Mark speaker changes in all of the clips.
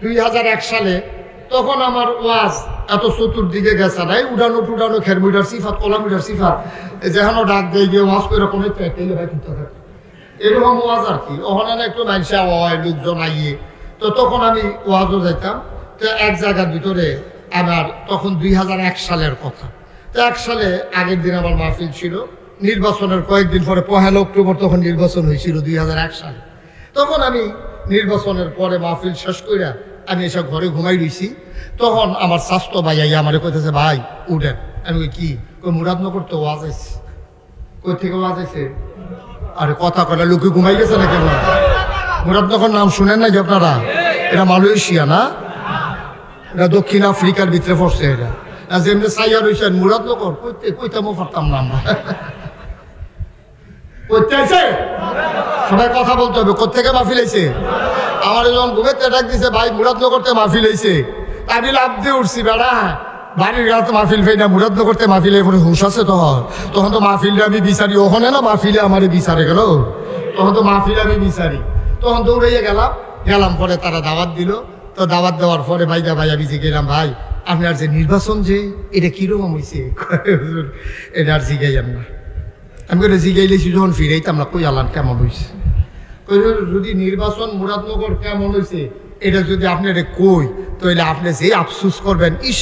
Speaker 1: 2001 সালে তখন আমার ওয়াজ এত চতুর্দিকে গেছে নাই, উড়ানো টুডানো খেরমুইটার সিফাত কলামিটার সিফাত যেখানে ডাক দিয়ে গিয়ে ওয়াজ করে কোনো এরকম ওয়াজ আর কি। ওখানে একটু মানুষা হয় লোকজন আইয়ে, তো তখন আমি ওয়াজও যাইতাম। তো এক জায়গার ভিতরে আমার তখন 2001 সালের কথা। তো 1 সালে আগের দিন আমার মাহফিল ছিল, নির্বাচনের কয়েকদিন পরে 1 অক্টোবর তখন নির্বাচন হয়েছিল 2001 সালে। তখন আমি নির্বাচনের পরে মাহফিল শেষ করে আমি এসব ঘরে ঘুমাই রয়েছি। তখন আমার স্বাস্থ্য ভাই আইয়া আমার কইতেছে, ভাই উঠেন। আমি কি মুরাদনগর তো ওয়াজ আছে। কই থেকে ওয়াজ আছে? আরে কথা কলে লোকে ঘুমাই গেছে না কেন? মুরাদনগর নাম শুনেন না যে আপনারা? এটা মালয়েশিয়া না, এটা দক্ষিণ আফ্রিকার ভিতরে পড়ছে। এটা যেমনি সাইয়া রয়েছেন মুরাদনগর কইতামও পারতাম না আমরা। কইতে আছে সবাই কথা বলতে হবে। কোথেকে মাহফিল হয়েছে? আমার যখন ঘুমেতে ডাক দিছে, ভাই মুরাদনগরতে মাহফিল হয়েছে। আমি লাভ দিয়ে উঠছি, বেড়া বাড়ির গাতে মাহফিল ফেই না, মুরাদনগরতে মাহফিলে এখানে হুঁশ আছে। তখন তো মাহফিলটা আমি বিচারি, ওখানে না মাহফিলে আমার বিচারে গেল। তখন তো মাহফিলে আমি বিচারি, তখন দৌড়াইয়া গেলাম। পরে তারা দাওয়াত দিল। তো দাওয়াত দেওয়ার পরে ভাই আমি যে গেলাম, ভাই আপনার যে নির্বাচন যে এটা কিরকম হয়েছে? এটা আর জিগাইয়াম না। আমি করে জিগাইলেছি যখন ফিরাইতাম না, কই আলান কেমন হয়েছে? যদি নির্বাচন মুরাদনগর কেমন হয়েছে এটা যদি আপনার কই, তাহলে আপনি যে আফসুস করবেন, ইস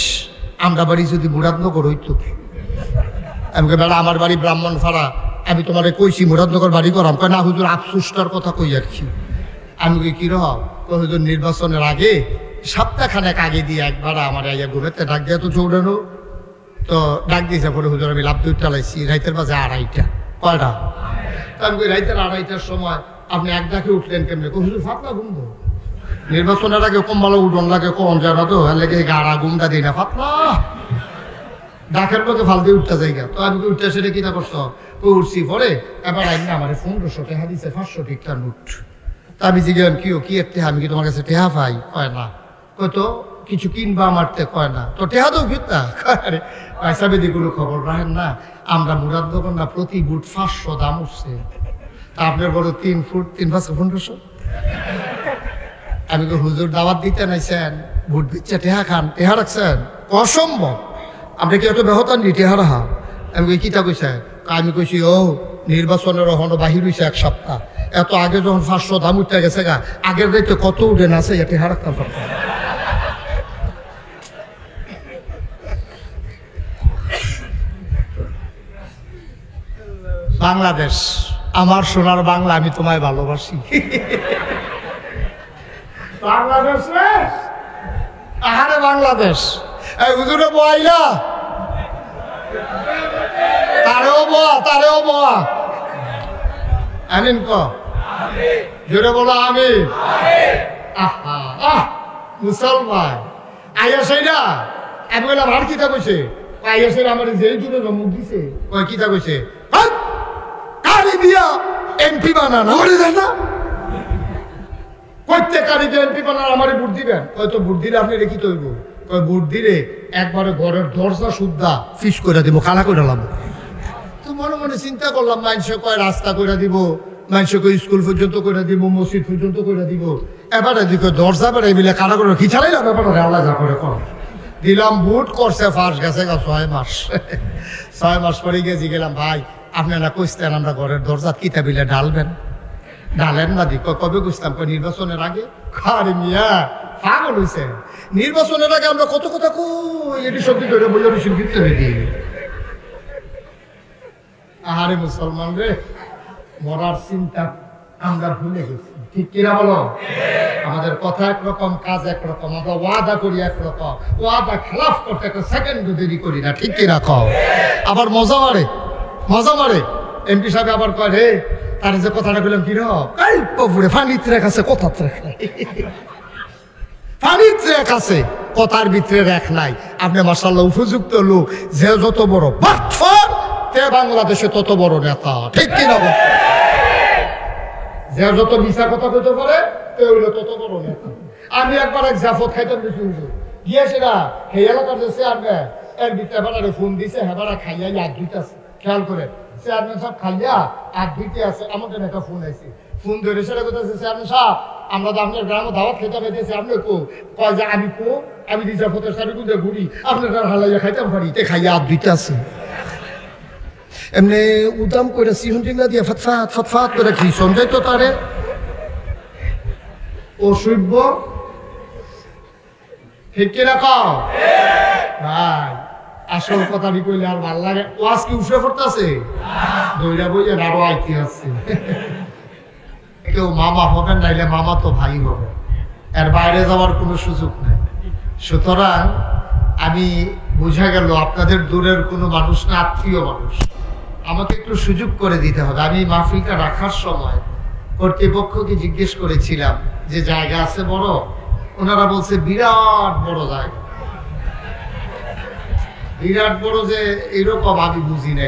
Speaker 1: আমরা বাড়ি যদি মুরাদনগর হইতো। আমি বেড়া আমার বাড়ি ব্রাহ্মণপাড়া, আমি তোমার কইছি মুরাদনগর বাড়ি করাম। কয় না হুজুর আফসুসটার কথা কই আর কি। আমি কি রহ হুজুর নির্বাচনের আগে সপ্তাহখানেক আগে দিয়ে একবার আমার আইয়া ঘুরেতে ডাক দিয়ে তো চৌড়ানো। তো ডাক দিয়েছে পরে হুজুর আমি লাভ দুধ চালাইছি রাইতের বাজে 2:30। কয়টা? আমি কই রাইতের 2:30টার সময় আপনি এক ডাকে উঠলেন কেমনে? হুজুর ফাতলা ঘুম দো, নির্বাচনের আগে কম ভালো উঠন লাগে, কম জানা তো লেগে গাড়া ঘুমটা দিই না, ফাতলা ডাকের পথে ফালতে উঠতে জায়গা। তো আমি উঠতে সেটা কিনা করছো? উঠছি পরে এবার আইন না আমার 1500 টাকা দিচ্ছে, 500 টিকটা নোট। তা আমি জিজ্ঞাসা কি একটা, আমি কি তোমার কাছে টেহা পাই? কয় না। কয় তো কিছু কিনবা আমারতে? কয় না। তো টেহা তো ফিরতা? আরে পয়সা বেদিগুলো খবর রাখেন না, আমরা মুরাদনগর না প্রতি বুট 500 দাম উঠছে। তা আপনার বড় 3 ফুট 3 5 1500। আমি হুজুর দাওয়াত দিতে নাইছেন, ভোট দিচ্ছে টেহা খান, টেহা রাখছেন? অসম্ভব, আপনি কি এত বেহতান নি টেহা রাখা? আমি কই কিতা কইছে? আমি কইছি ও নির্বাচনের হনো বাহির হইছে 1 সপ্তাহ, এত আগে যখন 500 দাম উঠতে গেছে গা, আগের দায়িত্ব কত উঠে না আছে টেহা রাখতে পারতাম। বাংলাদেশ আমার সোনার বাংলা, আমি তোমায় ভালোবাসি। বাংলাদেশ রে, আহারে বাংলাদেশ। এই হুজুরে বইলা তারেও বোয়া আমিন ক জোরে বলো আমিন। মুসলমান আইয়া সেইটা আমি বললাম আর কিতা কইছে? আইয়া সেই আমার যেই দূরে মুখ দিছে, কয় কিতা কইছে? কারি দিয়া এমপি বানানো না, প্রত্যেক এমপি বানান আমারে ভোট দিবেন। হয়তো ভোট দিলে আপনি রেখি তৈব, ভোট দিলে একবারে ঘরের দরজা সুদ্ধা ফিস করে দিব, কালা করে লাভ। তো মনে মনে চিন্তা করলাম, মানুষে কয় রাস্তা করে দিব, মানুষে কয় স্কুল পর্যন্ত করে দিব, মসজিদ পর্যন্ত করে দিব, এবারে দিকে দরজা বেড়ে মিলে কালা করে কি চালাইলাম, ব্যাপারটা আল্লাহ যা করে কর দিলাম। ভোট করছে ফার্স্ট গেছে 6 মাস। 6 মাস পরে গেছি গেলাম, ভাই আপনারা কইতেন আমরা ঘরের দরজা কিতা বিলে ঢালবেন, ঢালেন না দিক। কবে বুঝতাম? নির্বাচনের আগে। আরে মিয়া পাগল হইছে, নির্বাচনের আগে আমরা কত কথা কই, এটি সত্যি করে বইয়া বেশি ভিতরে দিই। আহারে মুসলমান রে, মরার চিন্তা আমরা ভুলে গেছি, ঠিক কিনা বলো? আমাদের কথা একরকম, কাজ একরকম, আমরা ওয়াদা করি একরকম, ওয়াদা খেলাফ করতে একটা সেকেন্ড দেরি করি না, ঠিক কিনা কও? আবার মজা মারে এমপি সাহেব আবার কয় রে, তার যে কথাটা বললাম কি রে ফানিত্রে কাছে কথা ফানিত্রে কাছে কথার ভিতরে রেখ নাই। আপনি মাশাআল্লাহ উপযুক্ত লোক, যে যত বড় বাটফার তে বাংলাদেশে তত বড় নেতা, ঠিক কিনা? যে যত মিছা কথা কইতে পারে তে হইল তত বড় নেতা। আমি একবার এক জাফত খাইতাম গিয়েছি না, সেই এলাকার যে চেয়ারম্যান এর ভিতরে বেড়ারে ফোন দিছে, হেবারা খাইয়া এক দুইটা খেয়াল করে চেয়ারম্যান সব খাইয়া এক দুইতে আছে, আমাদের একটা ফোন আইছে, ফোন ধরে সেটা কোথাছে চেয়ারম্যান সাহেব আমরা তো আপনার গ্রামে দাওয়াত খেতে পেতেছি আপনি কয় যে আমি আমি রিজার্ভ হতে সারি গুঁজে ঘুরি আপনার হালাইয়া খাইতাম পারি তে খাইয়া আর দুইটা আছে এমনি উদাম করে সিহন টিঙ্গা দিয়ে ফতফাত করে কি সঞ্জয় তো তারে অসভ্য ঠিক কিনা কও ভাই আসল কথা কইলে আর ভাল লাগে ওয়াজ কি উঠে পড়তেছে দইরা বইয়ে আরো আইতে আছে কেউ মামা হবেন নাইলে মামা তো ভাই হবে এর বাইরে যাওয়ার কোনো সুযোগ নেই সুতরাং আমি বুঝা গেল আপনাদের দূরের কোনো মানুষ না আত্মীয় মানুষ আমাকে একটু সুযোগ করে দিতে হবে আমি মাহফিলটা রাখার সময় কর্তৃপক্ষকে জিজ্ঞেস করেছিলাম যে জায়গা আছে বড় ওনারা বলছে বিরাট বড় জায়গা বিরাট বড় যে এরকম আমি বুঝি না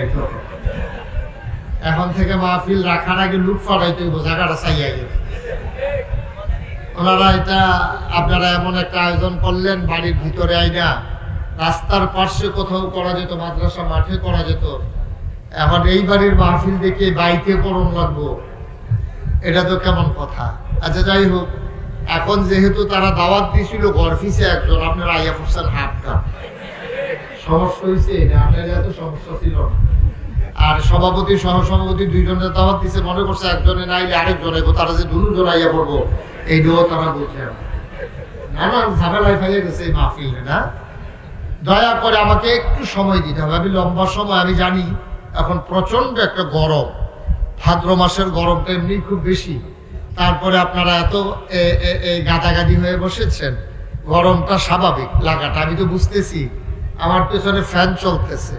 Speaker 1: এখন থেকে মাহফিল রাখার আগে লুট ফাটাইতে জায়গাটা চাইয়া গেছে ওনারা এটা আপনারা এমন একটা আয়োজন করলেন বাড়ির ভিতরে আইনা রাস্তার পাশে কোথাও করা যেত মাদ্রাসা মাঠে করা যেত এখন এই বাড়ির মাহফিল দেখে বাইতে করণ লাগবো এটা তো কেমন কথা আচ্ছা যাই হোক এখন যেহেতু তারা দাওয়াত দিয়েছিল গরফিসে একজন আপনারা আইয়া পড়ছেন হাফটা সমস্যা হয়েছে এটা আপনার এত সমস্যা ছিল না আর সভাপতি সহসভাপতি দুইজনের দাওয়াত দিছে মনে করছে একজনে নাইলে আরেকজন আইব তারা যে দুজন আইয়া পড়বো এইটাও তারা বুঝে নানান ঝামেলায় ফেলে গেছে এই মাহফিলে না দয়া করে আমাকে একটু সময় দিতে হবে আমি লম্বা সময় আমি জানি এখন প্রচন্ড একটা গরম ভাদ্র মাসের গরমটা এমনি খুব বেশি তারপরে আপনারা এত গাদাগাদি হয়ে বসেছেন গরমটা স্বাভাবিক লাগাটা আমি তো বুঝতেছি আমার পেছনে ফ্যান চলতেছে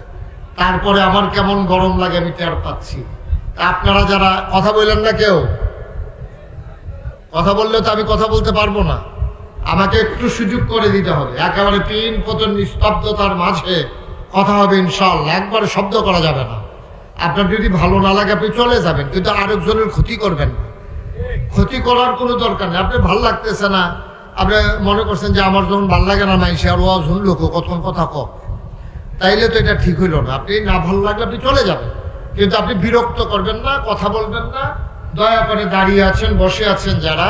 Speaker 1: তারপরে আমার কেমন গরম লাগে আমি টের পাচ্ছি আপনারা যারা কথা বললেন না কেউ কথা বললে তো আমি কথা বলতে পারবো না আমাকে একটু সুযোগ করে দিতে হবে একেবারে পিন পতন নিস্তব্ধতার মাঝে কথা হবে ইনশাআল্লাহ একবারে শব্দ করা যাবে না আপনার যদি ভালো না লাগে আপনি চলে যাবেন কিন্তু আরেকজনের ক্ষতি করবেন না ক্ষতি করার কোনো দরকার নেই আপনি ভাল লাগতেছে না আপনি মনে করছেন যে আমার যখন ভাল লাগে না নাই সে আর ওয়াজ শুনলো কখন কথা কম তাইলে তো এটা ঠিক হইল না আপনি না ভালো লাগলে আপনি চলে যাবেন কিন্তু আপনি বিরক্ত করবেন না কথা বলবেন না দয়া করে দাঁড়িয়ে আছেন বসে আছেন যারা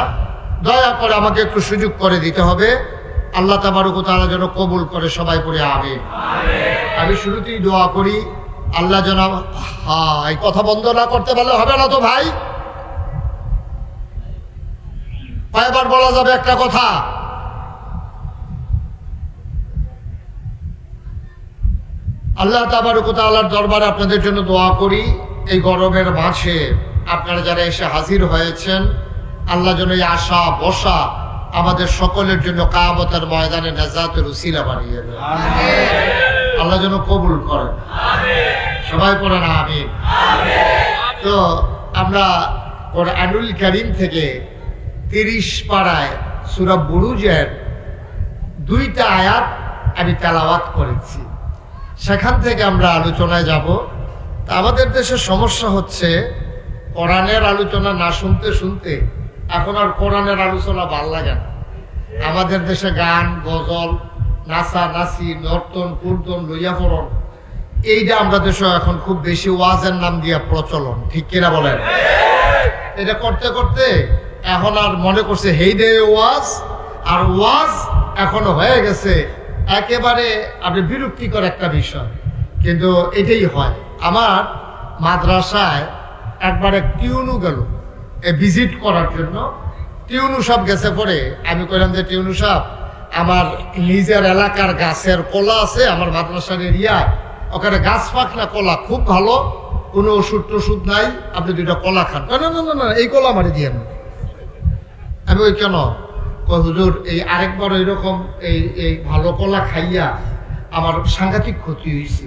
Speaker 1: দয়া করে আমাকে একটু সুযোগ করে দিতে হবে আল্লাহ তাবারক ওয়া তাআলা যেন কবুল করে সবাই পড়ে আমিন আমি শুরুতেই দোয়া করি আল্লাহ যেন এই কথা বন্ধ না করতে পারলে হবে না তো ভাই কয়বার বলা যাবে একটা কথা আল্লাহ তাবারক ওয়া তাআলার দরবারে আপনাদের জন্য দোয়া করি এই গরমের মাঝে আপনারা যারা এসে হাজির হয়েছেন আল্লাহ যেন এই আশা বসা আমাদের সকলের জন্য কিয়ামতের ময়দানে নাজাতের উসিলা বানিয়ে দেন আমিন আল্লাহ যেন কবুল করেন আমিন সবাই পড়েন আমিন আমিন তো আমরা কোরআনুল কারীম থেকে 30 পারায় সূরা বুরুজের 2টা আয়াত আমি তেলাওয়াত করেছি সেখান থেকে আমরা আলোচনায় যাব আমাদের দেশে সমস্যা হচ্ছে কোরআনের আলোচনা না শুনতে শুনতে এখন আর কোরআনের আলোচনা ভাল লাগে না আমাদের দেশে গান গজল নাচা নাচি নর্তন কীর্তন লইয়া পড়ন এইটা আমরা দেশে এখন খুব বেশি ওয়াজের নাম দিয়া প্রচলন ঠিক কিনা বলেন এটা করতে করতে এখন আর মনে করছে হেই দে ওয়াজ আর ওয়াজ এখনো হয়ে গেছে একেবারে আপনি বিরক্তিকর একটা বিষয় কিন্তু এটাই হয় আমার মাদ্রাসায় একবার এক টিউনু গেল ভিজিট করার জন্য টিউনু সাহেব গেছে পরে আমি কইলাম যে টিউনু সাহেব আমার নিজের এলাকার গাছের কলা আছে আমার মাদ্রাসার এরিয়ায় ওখানে গাছ পাকনা কলা খুব ভালো কোনো ওষুধ টষুধ নাই আপনি 2টা কলা খান না না না না এই কলা মারি দিয়ে আমি ওই কেন হুজুর এই আরেকবার এরকম এই ভালো কলা খাইয়া আমার সাংঘাতিক ক্ষতি হয়েছে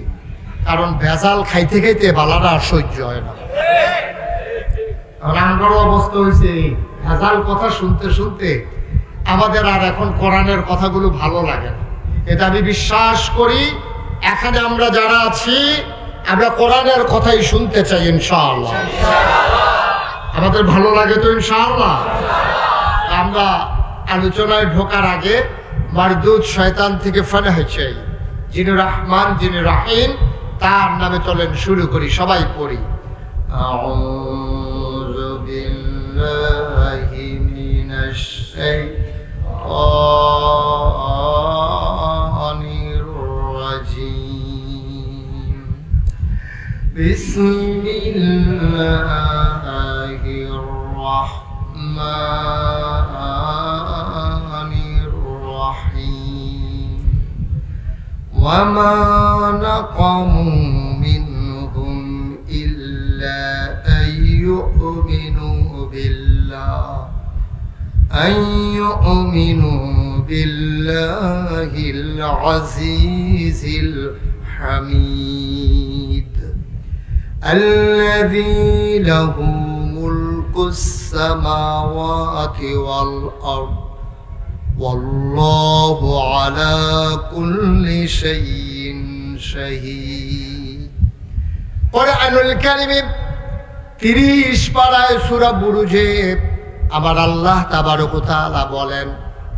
Speaker 1: কারণ ভেজাল খাইতে খাইতে বালাটা আর সহ্য হয় না আমারও অবস্থা হয়েছে ভেজাল কথা শুনতে শুনতে আমাদের আর এখন কোরআনের কথাগুলো ভালো লাগে না এটা আমি বিশ্বাস করি এখানে আমরা যারা আছি আমরা কোরআনের কথাই শুনতে চাই ইনশাআল্লাহ আমাদের ভালো লাগে তো ইনশাআল্লাহ আমরা আলোচনায় ঢোকার আগে মারদুদ শয়তান থেকে ফানাহ চাই যিনি রহমান যিনি রহিম তার নামে চলেন শুরু করি সবাই পড়ি আউযু বিল্লাহি الشيطان الرجيم بسم الله الرحمن الرحيم وما نقموا منهم إلا أن يؤمنوا بالله العزيز الحميد الذي له ملك السماوات والأرض والله على كل شيء شهيد কুরআনুল কারীমে 30 পারায় সূরা বুরুজে আমার আল্লাহ তাবারক ওয়া তাআলা বলেন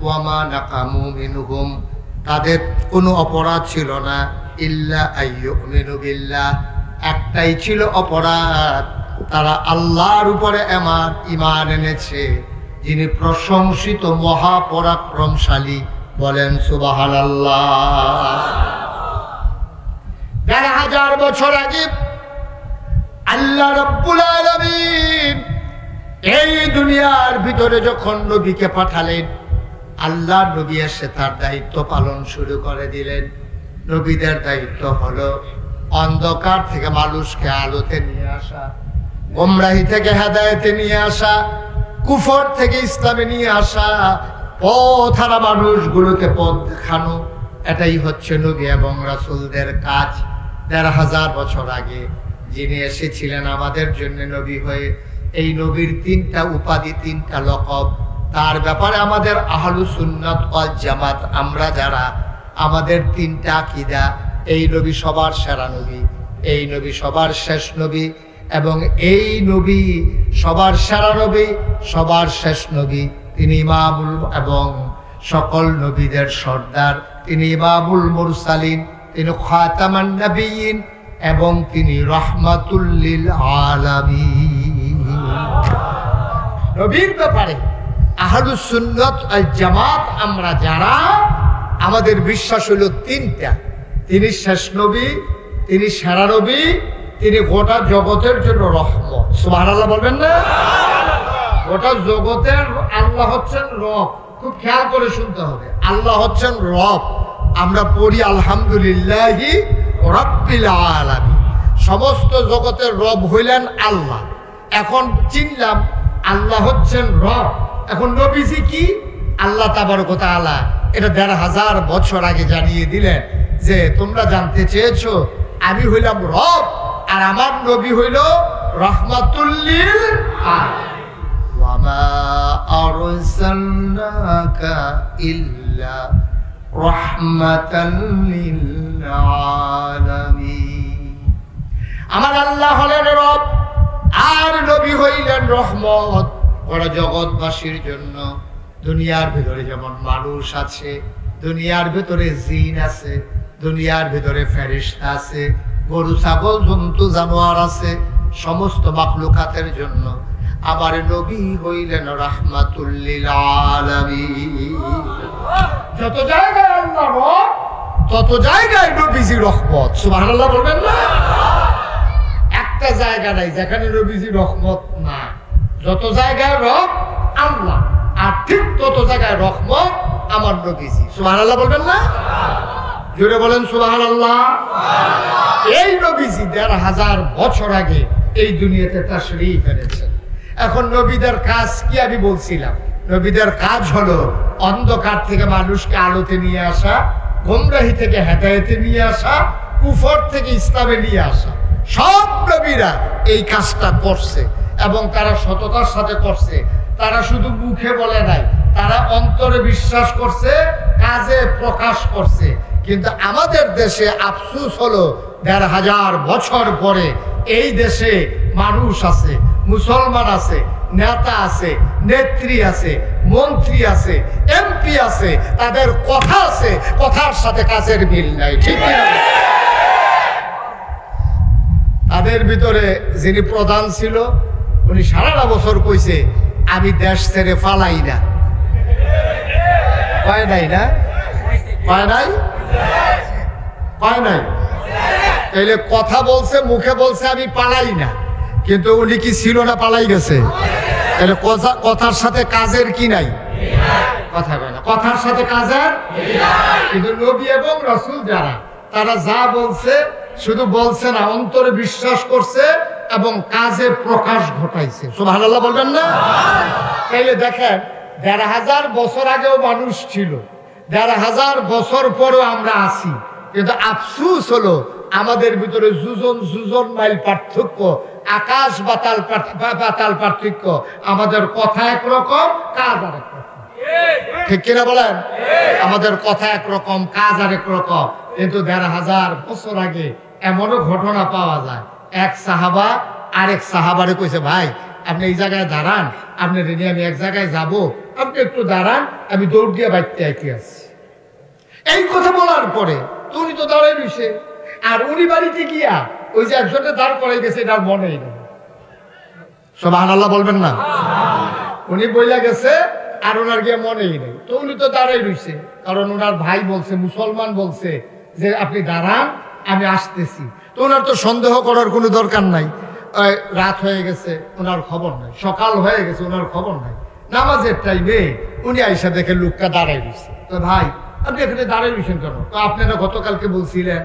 Speaker 1: ওয়ামা নাকামু মিনহুম তাদের কোনো অপরাধ ছিল না ইল্লা আইয়ুমিনু বিল্লাহ একটাই ছিল অপরাধ তারা আল্লাহর উপরে ঈমান এনেছে যিনি প্রশংসিত মহাপরাক্রমশালী বলেন সুবহানাল্লাহ ১,৫০০ বছর আগে আল্লাহ রাব্বুল আলামিন এই দুনিয়ার ভিতরে যখন নবীকে পাঠালেন আল্লাহ নবী এসে তার দায়িত্ব পালন শুরু করে দিলেন নবীদের দায়িত্ব হলো অন্ধকার থেকে মানুষকে আলোতে নিয়ে আসা গোমরাহি থেকে হেদায়েতে নিয়ে আসা কুফর থেকে ইসলামে নিয়ে আসা পথহারা মানুষগুলোকে পথ দেখানো এটাই হচ্ছে নবী এবং রাসূলদের কাজ ১,৫০০ বছর আগে যিনি এসেছিলেন আমাদের জন্য নবী হয়ে এই নবীর ৩টা উপাধি ৩টা লকব তার ব্যাপারে আমাদের আহলুস সুন্নাত ওয়াল জামাত আমরা যারা আমাদের ৩টা আকীদা এই নবী সবার সেরা নবী এই নবী সবার শেষ নবী এবং এই নবী সবার সেরা নবী সবার শেষ নবী তিনি ইমামুল এবং সকল নবীদের সর্দার তিনি ইমামুল মুরসালিন তিনি খাতামান নবিয়্যিন এবং তিনি রাহমাতুল লিল আলামিন নবীর ব্যাপারে আহলুস সুন্নাত ওয়াল জামাত আমরা যারা আমাদের বিশ্বাস হলো ৩টা তিনি শেষ নবী তিনি সেরা নবী তিনি গোটা জগতের জন্য রহমত সুবহানাল্লাহ বলবেন না গোটা জগতের আল্লাহ হচ্ছেন রব খুব খেয়াল করে শুনতে হবে আল্লাহ হচ্ছেন রব আমরা পড়ি আলহামদুলিল্লাহি রাব্বিল আলামিন সমস্ত জগতের রব হইলেন আল্লাহ এখন চিনলাম আল্লাহ হচ্ছেন রব এখন নবীজি কি আল্লাহ তাবারক ওয়া তাআলা এটা ১,৫০০ বছর আগে জানিয়ে দিলেন যে তোমরা জানতে চেয়েছো আমি হইলাম রব আর আমার নবী হইল রাহমাতুল লিল আলামিন ওয়া মা আরসালনাকা ইল্লা রাহমাতাল লিল আলামিন আমার আল্লাহ হলেন রব আর নবী হইলেন রহমত ওরা জগৎবাসীর জন্য দুনিয়ার ভিতরে যেমন মানুষ আছে দুনিয়ার ভিতরে জিন আছে দুনিয়ার ভিতরে ফেরেশতা আছে গরু ছাগল জন্তু জানোয়ার আছে সমস্ত মাখলুকাতের জন্য আমার নবী হইলেন রাহমাতুল লিল আলামিন যত জায়গায় আল্লাহ রব তত জায়গায় নবীজি রহমত সুবহানাল্লাহ বলবেন না একটা জায়গা নাই যেখানে নবীজি রহমত না যত জায়গায় রব আল্লাহ আর ঠিক তত জায়গায় রহমত আমার নবীজি সুবহানাল্লাহ বলবেন না জোরে বলেন সুবহানাল্লাহ এই নবীজি ১,৫০০ বছর আগে এই দুনিয়াতে তাশরীফ এনেছেন এখন নবীদের কাজ কি আমি বলছিলাম নবীদের কাজ হলো অন্ধকার থেকে মানুষকে আলোতে নিয়ে আসা গোমরাহি থেকে হেদায়েতে নিয়ে আসা কুফর থেকে ইসলামে নিয়ে আসা সব নবীরা এই কাজটা করছে এবং তারা সততার সাথে করছে তারা শুধু মুখে বলে নাই তারা অন্তরে বিশ্বাস করছে কাজে প্রকাশ করছে কিন্তু আমাদের দেশে আফসোস হলো ১,৫০০ বছর পরে এই দেশে মানুষ আছে মুসলমান আছে নেতা আছে নেত্রী আছে মন্ত্রী আছে এমপি আছে তাদের কথা আছে কথার সাথে কাজের মিল নাই ঠিক না তাদের ভিতরে যিনি প্রধান ছিল উনি সারাটা বছর কইছে আমি দেশ ছেড়ে পালাই না কয় নাই না, কয় নাই, কয় নাই। তাইলে কথা বলছে, মুখে বলছে আমি পালাই না, কিন্তু উনি কি ছিল না পালাই গেছে? তাহলে কথার সাথে কাজের কি নাই? কথা কয় না, কথার সাথে কাজের। কিন্তু নবী এবং রাসূল যারা, তারা যা বলছে শুধু বলছে না, অন্তরে বিশ্বাস করছে এবং কাজে প্রকাশ ঘটাইছে। সুবহানাল্লাহ বলবেন না? তাইলে দেখেন ১৫০০ বছর আগেও মানুষ ছিল, ১৫০০ বছর পরও আমরা আছি, কিন্তু আফসোস হলো আমাদের ভিতরে যুজন মাইল পার্থক্য, আকাশ পাতাল পার্থক্য। আমাদের কথা একরকম, কাজ আরেক রকম, ঠিক কিনা বলেন? আমাদের কথা একরকম, কাজ আরেক রকম। কিন্তু ১৫০০ বছর আগে এমনও ঘটনা পাওয়া যায়, এক সাহাবা আরেক সাহাবারে কইছে, ভাই আপনি এই জায়গায় দাঁড়ান, আপনার নিয়ে আমি এক জায়গায় যাব, আপনি একটু দাঁড়ান, আমি দৌড় দিয়ে বাইতে আইতে আসছি। এই কথা বলার পরে উনি তো দাঁড়াই রইছে, আর উনি বাড়িতে গিয়া ওই যে একজনে দাঁড় করাই গেছে, এটার মনেই নেই। সুবহানাল্লাহ বলবেন না? উনি বইলা গেছে আর ওনার গিয়া মনেই নেই, তো উনি তো দাঁড়াই রইছে, কারণ ওনার ভাই বলছে, মুসলমান বলছে যে আপনি দাঁড়ান, আমি আসতেছি। তো ওনার তো সন্দেহ করার কোনো দরকার নাই। রাত হয়ে গেছে, ওনার খবর নাই, সকাল হয়ে গেছে, ওনার খবর নাই। নামাজের টাইমে উনি আইসা দেখে লোকটা দাঁড়াই রইছে। তো ভাই আপনি এখানে দাঁড়াই রইছেন কেন? তো আপনারা গতকালকে বলছিলেন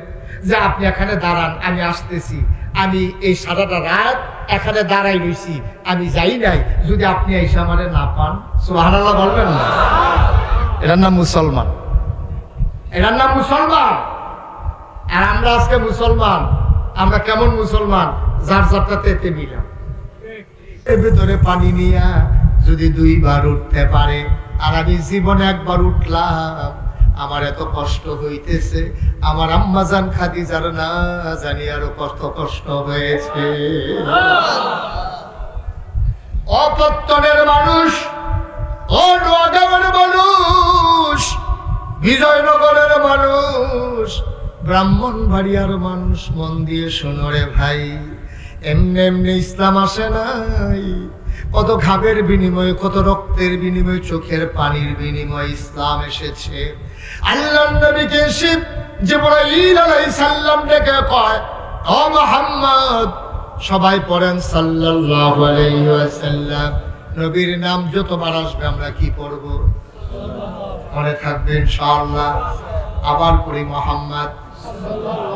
Speaker 1: যে আপনি এখানে দাঁড়ান, আমি আসতেছি। আমি এই সারাটা রাত এখানে দাঁড়াই রইছি, আমি যাই নাই, যদি আপনি আইসা আমারে না পান। সুবহানাল্লাহ বলবেন না? এটার নাম মুসলমান, এটার নাম মুসলমান। আর আমরা আজকে মুসলমান, আমরা কেমন মুসলমান? যার যাত্রাতে এতে মিলাম, এর ভিতরে পানি নিয়া যদি 2 বার উঠতে পারে, আর আমি জীবনে 1 বার উঠলাম, আমার এত কষ্ট হইতেছে, আমার আম্মাজান খাদিজার না জানি আরো কত কষ্ট হয়েছে। অপত্তনের মানুষ, ও নোয়াগাঁওয়ের মানুষ, বিজয়নগরের মানুষ, ব্রাহ্মণবাড়িয়ার মানুষ, মন দিয়ে শোনো রে ভাই, এমনি এমনি ইসলাম আসে নাই। কত ঘামের বিনিময়ে, কত রক্তের বিনিময়ে, চোখের পানির বিনিময়ে ইসলাম এসেছে। আল্লাহর নবীকে শিব জিবরাইল আলাইহিস সালাম ডেকে কয়, ও মুহাম্মদ, সবাই পড়েন সাল্লাল্লাহু আলাইহি ওয়াসাল্লাম। নবীর নাম যতবার আসবে আমরা কি পড়ব? মনে থাকবে ইনশাআল্লাহ। আবার পড়ি মুহাম্মদ,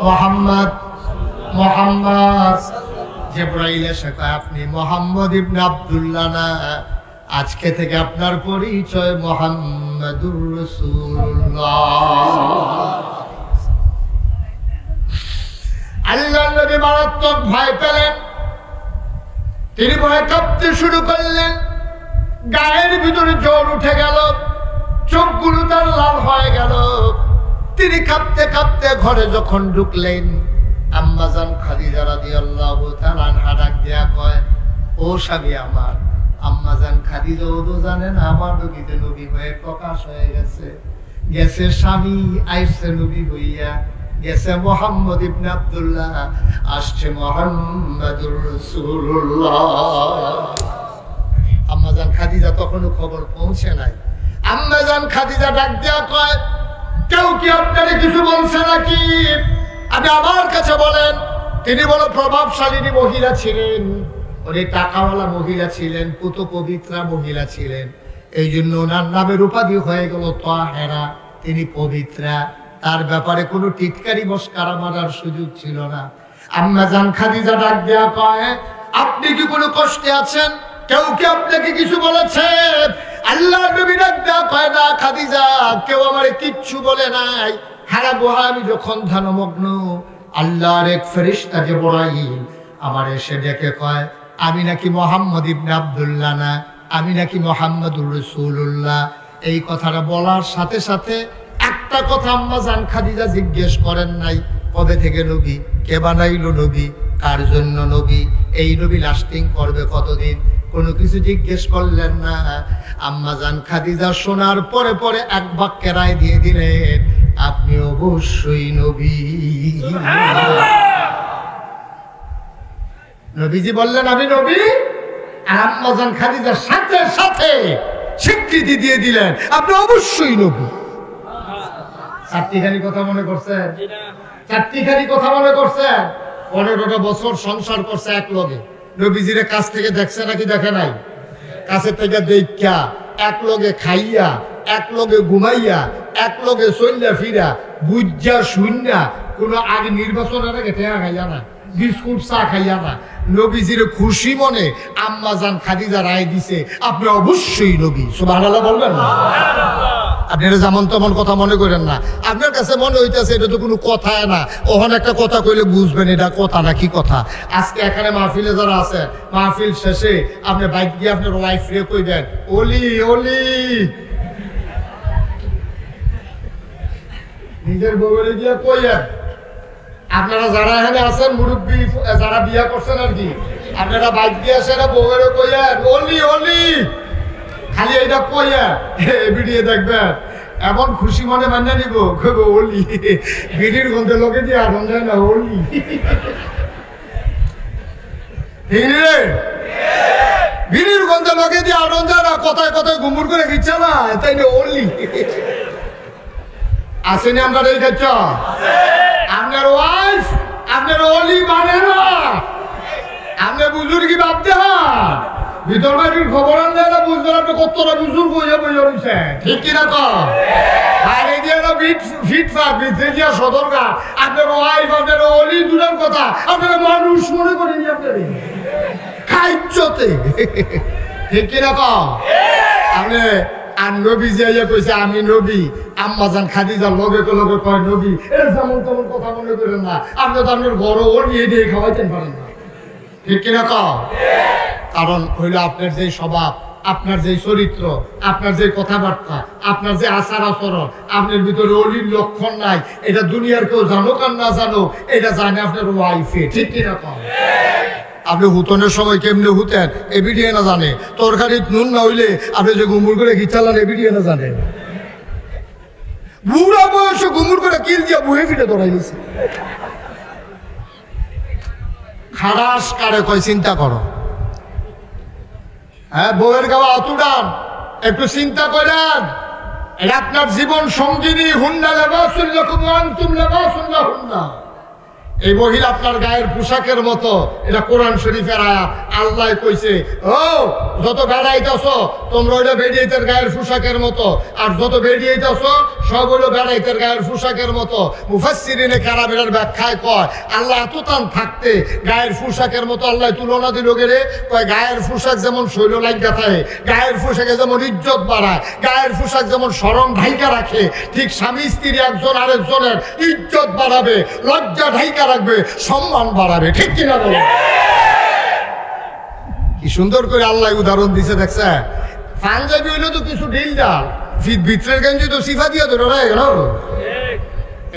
Speaker 1: মুহাম্মদ, মুহাম্মদ। জিবরাইল এসে কয়, আপনি মুহাম্মদ ইবনে আব্দুল্লাহ না, আজকে থেকে আপনার পরিচয় মুহাম্মাদুর রাসূলুল্লাহ। আল্লাহর নবী মারাত্মক ভয় পেলেন, তিনি ভয় কাঁপতে শুরু করলেন, গায়ের ভিতরে জ্বর উঠে গেল, চোখগুলো তার লাল হয়ে গেল। তিনি কাঁপতে কাঁপতে ঘরে যখন ঢুকলেন, আম্মাজান খাদিজা রাদিয়াল্লাহু তাআলা আনহা ডাক দিয়া কয়, ও স্বামী আমার। আম্মাজান খাদিজা ওদো জানেন আমার নবীতে নবী হয়ে প্রকাশ হয়ে গেছে, গেছে স্বামী, আইসে নবী হইয়া, গেছে মুহাম্মদ ইবনে আব্দুল্লাহ, আসছে মুহাম্মাদুর রাসূলুল্লাহ। আম্মাজান খাদিজা তখনও খবর পৌঁছে নাই। আম্মাজান খাদিজা ডাক দিয়া কয়, কেউ কি আপনারে কিছু বলছে নাকি? আপনি আমার কাছে বলেন। তিনি বড় প্রভাবশালী মহিলা ছিলেন, উনি টাকাওয়ালা মহিলা ছিলেন, পুত পবিত্রা মহিলা ছিলেন, এই জন্য ওনার নামের উপাধি হয়ে গেল তাহেরা, তিনি পবিত্রা। তার ব্যাপারে কোনো টিটকারি মস্কারা মারার সুযোগ ছিল না। আম্মাজান খাদিজা ডাক দেয়া কয়, আপনি কি কোনো কষ্টে আছেন? কেউ কি আপনাকে কিছু বলেছে? আল্লাহর নবী ডাক দেয়া কয়, না খাদিজা, কেউ আমারে কিচ্ছু বলে নাই। হারা গুহা আমি যখন ধ্যানমগ্ন, আল্লাহর এক ফেরেশতা জিবরাইল আমার এসে ডেকে কয়, আমি নাকি মুহাম্মদ ইবনে আব্দুল্লাহ না, আমি নাকি মুহাম্মাদুর রাসূলুল্লাহ। এই কথাটা বলার সাথে সাথে একটা কথা আম্মাজান খাদিজা জিজ্ঞেস করেন নাই, কবে থেকে নবী, কে বানাইলো নবী, কার জন্য নবী, এই নবী লাস্টিং করবে কতদিন, কোনো কিছু জিজ্ঞেস করলেন না। আম্মাজান খাদিজা শোনার পরে পরে এক বাক্যে রায় দিয়ে দিলেন, আপনি অবশ্যই নবী। নবীজি বললেন আমি নবী, আর আম্মাজান খাদিজার সাথে সাথে স্বীকৃতি দিয়ে দিলেন আপনি অবশ্যই নবী। চারটিখানি কথা মনে করছেন? চারটিখানি কথা মনে করছেন? 15টা বছর সংসার করছে এক লগে। নবীজির কাছ থেকে দেখছে নাকি দেখে নাই? কাছে থেকে দেখা এক লগে খাইয়া, এক লগে ঘুমাইয়া, এক লগে চল্লা ফিরা, বুঝা শুননা, কোন আগে নির্বাচনের আগে টেয়া খাইয়া না, বিস্কুট চা খাইয়া না, নবীজির খুশি মনে আম্মা জান খাদিজা রায় দিছে আপনি অবশ্যই নবী। সুবহানাল্লাহ বলবেন না? আপনারা যেমন তেমন কথা মনে করেন না। আপনার কাছে মনে হইতেছে এটা তো কোনো কথাই না, ওখানে একটা কথা কইলে বুঝবেন এটা কথা না কি কথা। আজকে এখানে মাহফিলে যারা আছে, মাহফিল শেষে আপনি বাইক দিয়ে আপনার ওয়াইফ রে কইবেন ওলি ওলি, নিজের বউরে দিয়ে কইয়েন। আপনারা যারা এখানে আছেন মুরব্বী যারা বিয়া করছেন আর কি, আপনারা বাইক দিয়ে আসেন বউরে কইয়েন ওলি ওলি, খালি এটা কইয়া ভিডিও দেখবেন এমন খুশি মনে মান্য নিব ওলি, বিড়ির গন্ধে লোকে দিয়ে আগুন যায় না ওলি। বিড়ির গন্ধে লোকে দিয়ে আগুন যায় না, কথায় কথায় ঘুমুর করে দিচ্ছে না, তাই না ওলি। আসেনি আমরা এই খাচ্ছ আপনার ওয়াইফ আপনার ওলি মানে না, আপনি বুজুর্গি ভাবতে হয় ভিতর বাড়ির খবর আনলে না বুঝবেন আপনি কতটা বুজুর্গ হয়ে বইয়া রয়েছে, ঠিক কিনা? তো বাইরে দিয়ে না ফিটফাট ভিতরে দিয়ে সদরকা আপনার ওয়াইফ আপনার অলি দূরের কথা আপনারা মানুষ মনে করেনি আপনার খাইতে, ঠিক কিনা? তো আপনি আর নবী যে কইছে আমি নবী, আম্মা জান খাদিজার লগে লগে কয় নবী, এর যেমন তেমন কথা মনে করেন না। আপনি তো আপনার বড় ওলি দিয়ে খাওয়াইতেন পারেন না, ঠিক কিনা? তো কারণ হইল আপনার যে স্বভাব, আপনার যে চরিত্র, আপনার যে কথাবার্তা, আপনার যে আচার আচরণ, আপনার ভিতরে অলির লক্ষণ নাই, এটা দুনিয়ার কেউ জানুক আর না জানো, এটা জানে আপনার ওয়াইফে, ঠিক কিনা? আপনি হুতনের সময় কেমনে হুতেন এ ভিডিও না জানে, তরকারি নুন না হইলে আপনি যে গুমুর করে ঘি চালান এ ভিডিও না জানে, বুড়া বয়সে গুমুর করে কিল দিয়া বুহে ফিটে ধরাই দিছে। খারাস কারে কয় চিন্তা করো, হ্যাঁ বউয়ের গাওয়া অতুডান একটু চিন্তা করেন, এটা আপনার জীবন সঙ্গিনী। হুন্না লেবাসুল লাকুম ওয়া আনতুম লিবাসুল লাহুন্না, এই মহিলা আপনার গায়ের পোশাকের মতো, এটা কোরআন শরীফের আয়াত। আল্লাহ কইছে ও যত বেড়াইতেছ তোমরা হইলো বেড়িয়েতের গায়ের পোশাকের মতো, আর যত বেড়িয়েতেছ সব হইলো বেড়াইতের গায়ের পোশাকের মতো। মুফাসসিরিনে কারামের ব্যাখ্যায় কয় আল্লাহ এতটান থাকতে গায়ের পোশাকের মতো আল্লাহ তুলনা দিল গেলে, কয় গায়ের পোশাক যেমন শৈল লাগা থাকে, গায়ের পোশাকে যেমন ইজ্জত বাড়ায়, গায়ের পোশাক যেমন শরম ঢাইকা রাখে, ঠিক স্বামী স্ত্রী একজন আরেকজনের ইজ্জত বাড়াবে, লজ্জা ঢাইকা রাখবে, সম্মান বাড়াবে, ঠিক কিনা বলো? কি সুন্দর করে আল্লাহ উদাহরণ দিছে দেখছে। পাঞ্জাবি হইলে তো কিছু ঢিল ডাল, ভিতরের গেঞ্জি তো সিফা দিয়ে ধরে রয়ে গেল।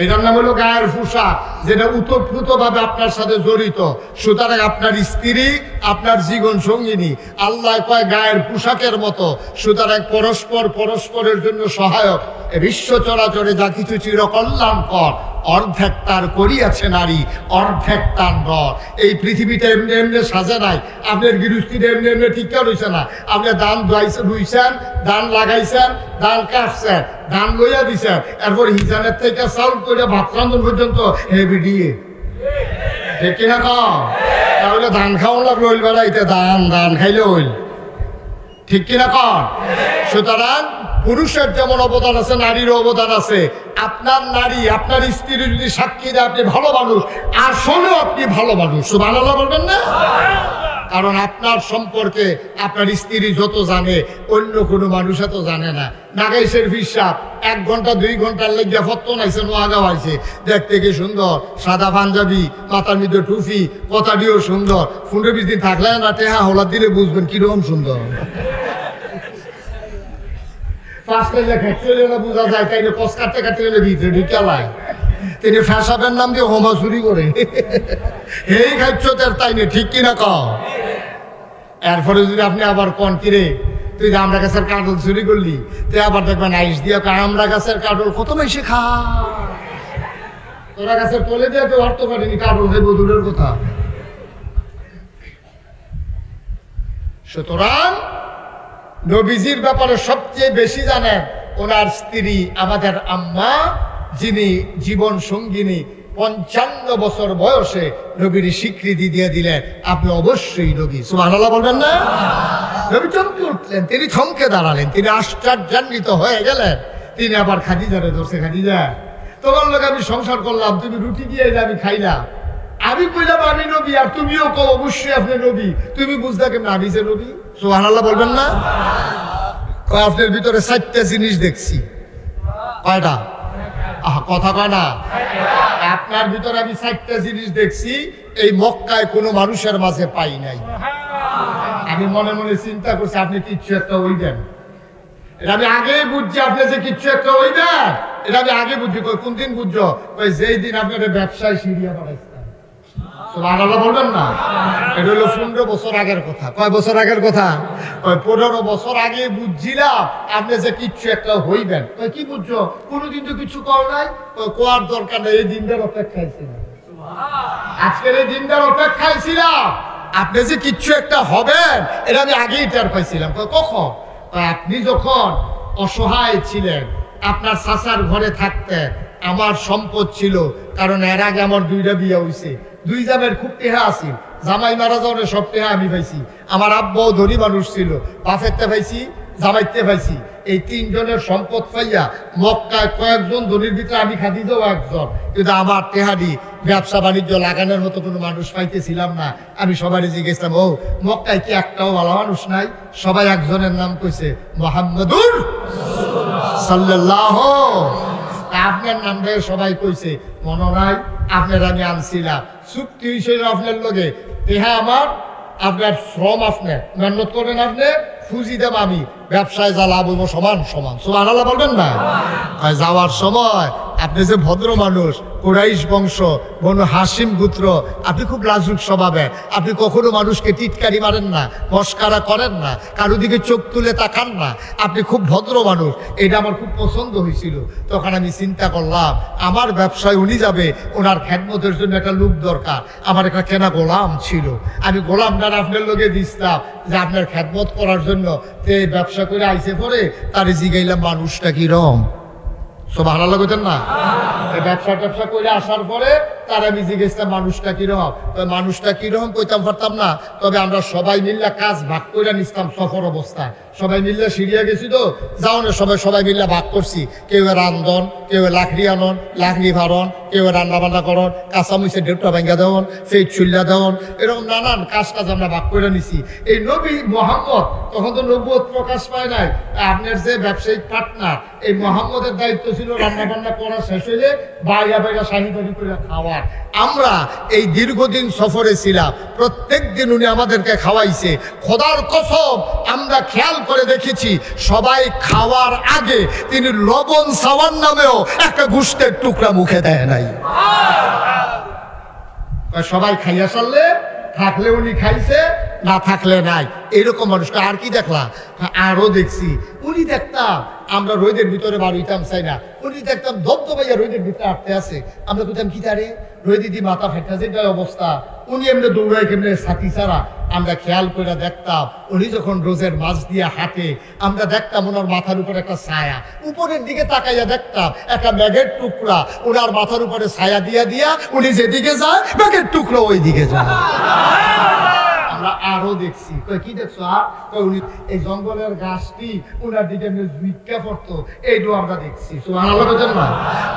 Speaker 1: এটার নাম হলো গায়ের পোশাক, যেটা উতপ্রুত ভাবে আপনার সাথে জড়িত। সুতরাং আপনার স্ত্রী আপনার জীবন সঙ্গিনী, আল্লাহ কয় গায়ের পোশাকের মতো। সুতরাং পরস্পর পরস্পরের জন্য সহায়ক। বিশ্ব চরাচরে যা কিছু চিরকল্যাণকর, অর্ধেক তার করিয়াছে নারী, অর্ধেক তার নর। এই পৃথিবীটা এমনি এমনি সাজে নাই, আপনার গৃহস্থিটা এমনি এমনি ঠিকা রয়েছে না। আপনি ধান রুইছেন, ধান লাগাইছেন, ধান কাটছেন, ধান লইয়া দিছেন, এরপর হিজানের থেকে চাউল করে ভাত রান্ধন পর্যন্ত হেভি দিয়ে, ঠিক কিনা? তাহলে ধান খাওয়া লাগলো হইল বেড়াইতে, ধান খাইলে হইল, ঠিক কিনা? সুতরাং পুরুষের যেমন অবদান আছে নারীরও অবদান আছে। আপনার নারী আপনার স্ত্রী যদি সাক্ষী দেয় আপনি ভালো মানুষ, আসলেও আপনি ভালো মানুষ। সুবহানাল্লাহ বলবেন না? কারণ আপনার সম্পর্কে আপনার স্ত্রী যত জানে অন্য কোনো মানুষ এত জানে না। নাগাইশের হিসাব 1 ঘন্টা 2 ঘন্টার লেগে ফত্ত নাইছে, নোয়াগা হয়েছে, দেখতে কি সুন্দর, সাদা পাঞ্জাবি, মাথার মধ্যে টুপি, কথাটিও সুন্দর। 15-20 দিন থাকলে না টেহা হলার দিলে বুঝবেন কিরকম সুন্দর। বুঝা যায় তাই কস কাটতে কাটতে গেলে ভিতরে ঢুকালায় তিনি ফ্যাসাবের নাম দিয়ে হোমা চুরি করে এই খাচ্ছের তাই না, ঠিক কিনা? এরপরে যদি আপনি আবার কন কিরে তুই আমরা গাছের কাটল চুরি করলি, তুই আবার দেখবেন আইস দিয়া আমরা গাছের কাটল কত বেশি খা, তোরা গাছের তলে দিয়ে কেউ হাঁটতে পারিনি, কাটল দেব দূরের কথা। সুতরাং নবীজির ব্যাপারে সবচেয়ে বেশি জানেন ওনার স্ত্রী আমাদের আম্মা, যিনি জীবন সঙ্গিনী 55 বছর বয়সে নবীর স্বীকৃতি দিয়ে দিলেন আপনি অবশ্যই নবী। সুবহানাল্লাহ বলবেন না? নবী চমকে উঠলেন, তিনি থমকে দাঁড়ালেন, তিনি আশ্চর্যান্বিত হয়ে গেলেন। তিনি আবার খাদিজারে ধরছে, খাদিজা তোমার লোক আমি সংসার করলাম, তুমি রুটি দিয়ে এলে আমি খাইলাম, আমি কইলাম আমি নবী আর তুমিও কও অবশ্যই আপনি নবী, তুমি বুঝলা কেমন আমি যে নবী? সুবহানাল্লাহ বলবেন না? আপনার ভিতরে 4টা জিনিস দেখছি। কয়টা? কথা কয় না? আপনার ভিতরে আমি 4টা জিনিস দেখছি, এই মক্কায় কোনো মানুষের মাঝে পাই নাই। আমি মনে মনে চিন্তা করছি আপনি কিচ্ছু একটা হইবেন, এটা আমি আগে বুঝছি। আপনি যে কিচ্ছু একটা হইবেন এটা আমি আগে বুঝছি। কোন দিন বুঝছো? ওই যেই দিন আপনার ব্যবসায় সিরিয়া বাড়াইছে। সুবহানাল্লাহ বলবেন না? এটা হলো 15 বছর আগের কথা। কয় বছর আগের কথা? 15 বছর আগে বুঝছিলাম আপনি যে কিচ্ছু একটা হইবেন। কি বুঝছো? কোনোদিন তো কিছু কর নাই, কোয়ার দরকার নেই, এই দিনটার অপেক্ষায় ছিলাম, আজকের এই দিনটার অপেক্ষায় ছিলাম। আপনি যে কিচ্ছু একটা হবেন এটা আমি আগেই টের পাইছিলাম। কখন? আপনি যখন অসহায় ছিলেন, আপনার চাচার ঘরে থাকতেন, আমার সম্পদ ছিল, কারণ এর আগে আমার 2টা বিয়ে হয়েছে, 2 জামের খুব টেহা আছে, জামাই মারা যাওয়ার সব টেহা আমি পাইছি। আমার আব্বাও ধনী মানুষ ছিল, বাপেরতে পাইছি, জামাইতে পাইছি। এই 3 জনের সম্পদ পাইয়া মক্কায় কয়েকজন ধনীর ভিতরে আমি খাদিজাও একজন, কিন্তু আমার টেহাদি ব্যবসা বাণিজ্য লাগানোর মতো কোনো মানুষ পাইতেছিলাম না। আমি সবাই জিজ্ঞেসলাম, ও মক্কায় কি একটাও ভালো মানুষ নাই? সবাই একজনের নাম কইছে, মুহাম্মাদুর সাল্লাল্লাহু। আপনার নামটাই সবাই কইছে, মনে নাই আপনার আমি আনছিলাম, চুক্তি হয়েছিল আপনার লগে, টেহা আমার, আপনার শ্রম আপনার, মেহনত করেন আপনি, ফুজি দেব আমি, ব্যবসায় যা লাভ হইব সমান সমান। সুবহানাল্লাহ বলবেন না? যাওয়ার সময় আপনি যে ভদ্র মানুষ, কুরাইশ বংশ, বনু হাসিম গোত্র, আপনি খুব লাজুক স্বভাবে, আপনি কখনো মানুষকে টিটকারি মারেন না, মস্কারা করেন না, কারো দিকে চোখ তুলে তাকান না, আপনি খুব ভদ্র মানুষ, এটা আমার খুব পছন্দ হয়েছিল। তখন আমি চিন্তা করলাম আমার ব্যবসায় উনি যাবে, ওনার খেদমতের জন্য একটা লোক দরকার। আমার একটা কেনা গোলাম ছিল, আমি গোলামটা আপনার লোকে দিচ্ছিলাম যে আপনার খেদমত করার জন্য। ব্যবসা করে আইসে পরে তারে জিগাইলাম মানুষটা কিরম। সুবহানাল্লাহ কইতেন না? ব্যবসা ট্যাবসা করে আসার পরে তার আমি জিজ্ঞেসলাম মানুষটা কিরকম। মানুষটা কিরকম কইতাম পারতাম না, তবে আমরা সবাই মিল্লা কাজ ভাগ করে নিতাম। সফর অবস্থায় সবাই মিল্লা সিরিয়া গেছি তো, যাওনের সবাই মিল্লা ভাগ করছি। কেউ রান্ধন, কেউ লাকড়ি আনন, লাকড়ি ভারণ, কেউ রান্না বান্না করন, কাঁচা মুছে ডেটটা ভাঙ্গা দেওয়ন, ফেট চুল্লা দেওয়ন, এরকম নানান কাজ আমরা ভাগ করে নিছি। এই নবী মোহাম্মদ তখন তো নবুয়ত প্রকাশ পায় নাই, আপনার যে ব্যবসায়িক পার্টনার, এই মোহাম্মদের দায়িত্ব ছিল রান্না বান্না করা শেষ হইলে বাইরা বাইরা শাহিদারি করে খাওয়ার। আমরা এই দীর্ঘদিন সফরে ছিলাম, প্রত্যেক দিন উনি আমাদেরকে খাওয়াইছে। খোদার কসম আমরা খেয়াল করে দেখেছি সবাই খাওয়ার আগে তিনি লবণ সাওয়ার নামেও একটা গোশতের টুকরা মুখে দেয় নাই। সবাই খাইয়া সারলে থাকলে উনি খাইছে, না থাকলে নাই, এরকম মানুষকে আর কি দেখলাম? আরো দেখছি উনি দেখতাম আমরা রোদের ভিতরে বার হইতাম চাই না, উনি দেখতাম ধবধবাইয়া রোদের ভিতরে আটতে আছে, আমরা বলতাম কি তারে রোদ দিদি মাথা ফেটা যেটা অবস্থা, উনি এমনি দৌড়াই কেমনি ছাতি ছাড়া। আমরা খেয়াল করে দেখতাম উনি যখন রোজের মাছ দিয়ে হাঁটে, আমরা দেখতাম ওনার মাথার উপরে একটা ছায়া, উপরের দিকে তাকাইয়া দেখতাম একটা মেঘের টুকরা ওনার মাথার উপরে ছায়া দিয়া দিয়া উনি যেদিকে যায় মেঘের টুকরা ওই দিকে যায়। আমরা আরো দেখছি। কি দেখছো? আর উনি এই জঙ্গলের গাছটি ওনার দিকে ভিক্ষা পড়তো, এইটাও আমরা দেখছি।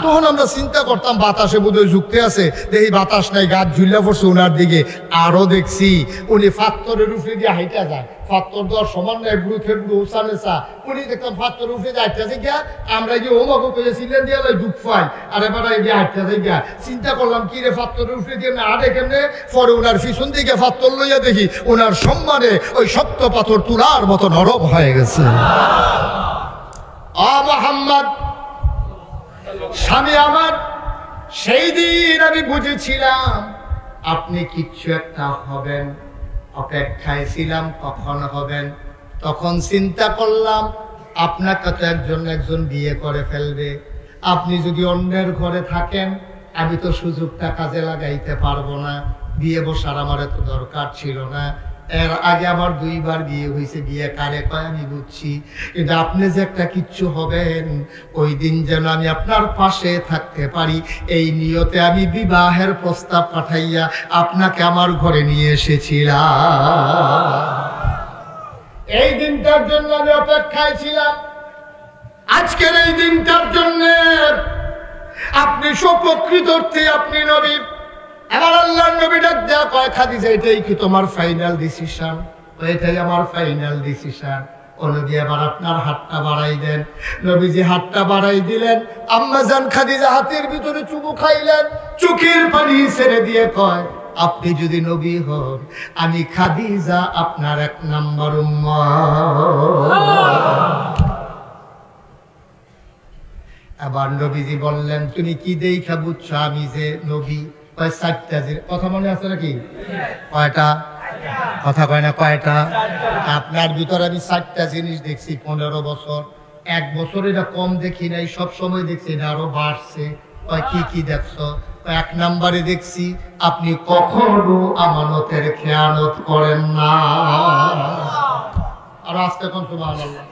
Speaker 1: তখন আমরা চিন্তা করতাম বাতাসে বোধহয় যুক্তি আছে, দেখি বাতাস নাই, গাছ ঝুল্লা পড়ছে ওনার দিকে। আরো দেখছি উনি ফাত্তরের উপরে দিয়ে হাইটা যায়, ফাত্তর দেওয়ার সমান নয়, বুড়ো খেবড়ো উসানেসা, উনি দেখতাম ফাত্তর উপরে দিয়ে হাইটা যায় গিয়া, আমরা গিয়ে ওমাকে পেয়েছিলেন দিয়ে ডুব পাই, আর এবার গিয়ে হাইটা যায় গিয়া। চিন্তা করলাম কি রে ফাত্তরের উপরে দিয়ে না আড়ে কেমনে, পরে ওনার পিছন দিকে ফাত্তর লইয়া দেখি ওনার সম্মানে ওই শক্ত পাথর তুলার মতো নরম হয়ে গেছে। মুহাম্মদ স্বামী আমার, সেই দিন আমি বুঝেছিলাম আপনি কিচ্ছু একটা হবেন, অপেক্ষায় ছিলাম কখন হবেন। তখন চিন্তা করলাম আপনাকে তো একজন বিয়ে করে ফেলবে, আপনি যদি অন্যের ঘরে থাকেন আমি তো সুযোগটা কাজে লাগাইতে পারবো না, বিয়ে বসার আমার এত দরকার ছিল না। এর আগে আমার 2 বার বিয়ে হয়েছে, বিয়ে কারে কয় আমি বুঝছি, কিন্তু আপনি যে একটা কিচ্ছু হবেন ওই দিন যেন আমি আপনার পাশে থাকতে পারি, এই নিয়তে আমি বিবাহের প্রস্তাব পাঠাইয়া আপনাকে আমার ঘরে নিয়ে এসেছিলাম। এই দিনটার জন্য আমি অপেক্ষায় ছিলাম। আজকের এই দিনটার জন্য আপনি সুপ্রকৃত অর্থে আপনি নবী। এবার আল্লাহর নবী ডাক দেয়া কয়, খাদিজা এটাই কি তোমার ফাইনাল ডিসিশন? এটাই আমার ফাইনাল ডিসিশন। ও নবী এবার আপনার হাতটা বাড়াই দেন। নবীজি হাতটা বাড়াই দিলেন। আম্মা জান খাদিজা হাতের ভিতরে চুমু খাইলেন, চোখের পানি ছেড়ে দিয়ে কয়, আপনি যদি নবী হন আমি খাদিজা আপনার 1 নম্বর উম্মত। আবার নবীজি বললেন, তুমি কি দেখা বুঝছো আমি যে নবী? কয় 4টা জিনিস। কথা মনে আছে নাকি? কয়টা? কথা কয় না কয়টা? আপনার ভিতরে আমি 4টা জিনিস দেখছি 15 বছর। 1 বছর এটা কম দেখি নাই, সব সময় দেখছি এটা আরো বাড়ছে। কয় কি কি দেখছো? 1 নম্বরে দেখছি আপনি কখনো আমানতের খেয়ানত করেন না। আর আস্তে কোন সুবহানাল্লাহ।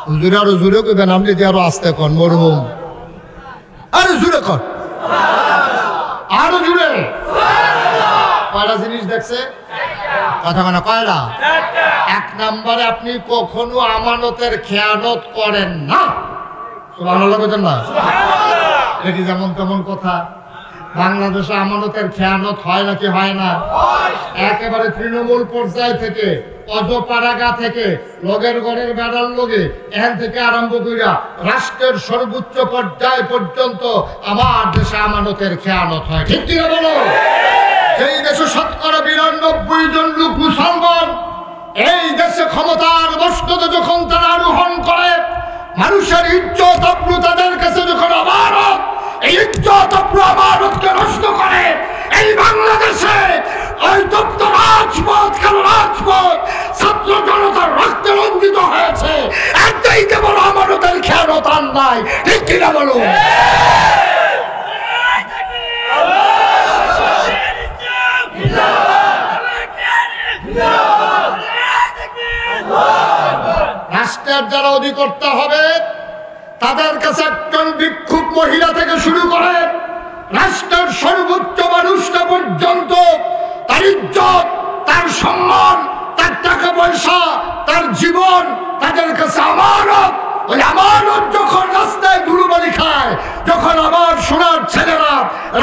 Speaker 1: হুজুর আরো জোরে কইবেন, আপনি দিয়ে আরো আস্তে কোন মরহুম। আরে জোরে কর, আরো জোরে। কয়টা জিনিস দেখছে? কথা মানে কয়টা? 1 নম্বরে আপনি কখনো আমানতের খেয়ানত করেন না। সুবহানাল্লাহ কইতেন না? এটা কি যেমন তেমন কথা? বাংলাদেশে আমানতের খেয়ানত হয় নাকি হয় না? একেবারে তৃণমূল পর্যায় থেকে, অজপাড়াগা থেকে, লগের ঘরের বেড়ার লগে, এখান থেকে আরম্ভ কইরা রাষ্ট্রের সর্বোচ্চ পর্যায় পর্যন্ত আমার দেশে আমানতের খেয়ানত হয়। ঠিক কি বলো? এই দেশে 92% জন লোক মুসলমান। এই দেশে ক্ষমতার মস্তদে যখন তারা আরোহণ করে, মানুষের ইজ্জত আব্রু তাদের কাছে যখন আমানত, এই ইজ্জত আব্রু আমানতকে নষ্ট করে, এই বাংলাদেশে ওই তপ্ত রাজপথ, কেন রাজপথ ছাত্র জনতার রক্তে রঞ্জিত হয়েছে। একটাই কেবল আমানতের খেয়ানত আর নাই। ঠিক কিনা বলো? রাষ্ট্রের যারা অধিকর্তা হবে তাদের কাছে একজন ভিক্ষুক মহিলা থেকে শুরু করে রাষ্ট্রের সর্বোচ্চ মানুষটা পর্যন্ত তার ইজ্জত, তার সম্মান, তার টাকা পয়সা, তার জীবন তাদের কাছে আমানত। ওই আমানত যখন রাস্তায় ধুলোবালি খায়, যখন আমার সোনার ছেলেরা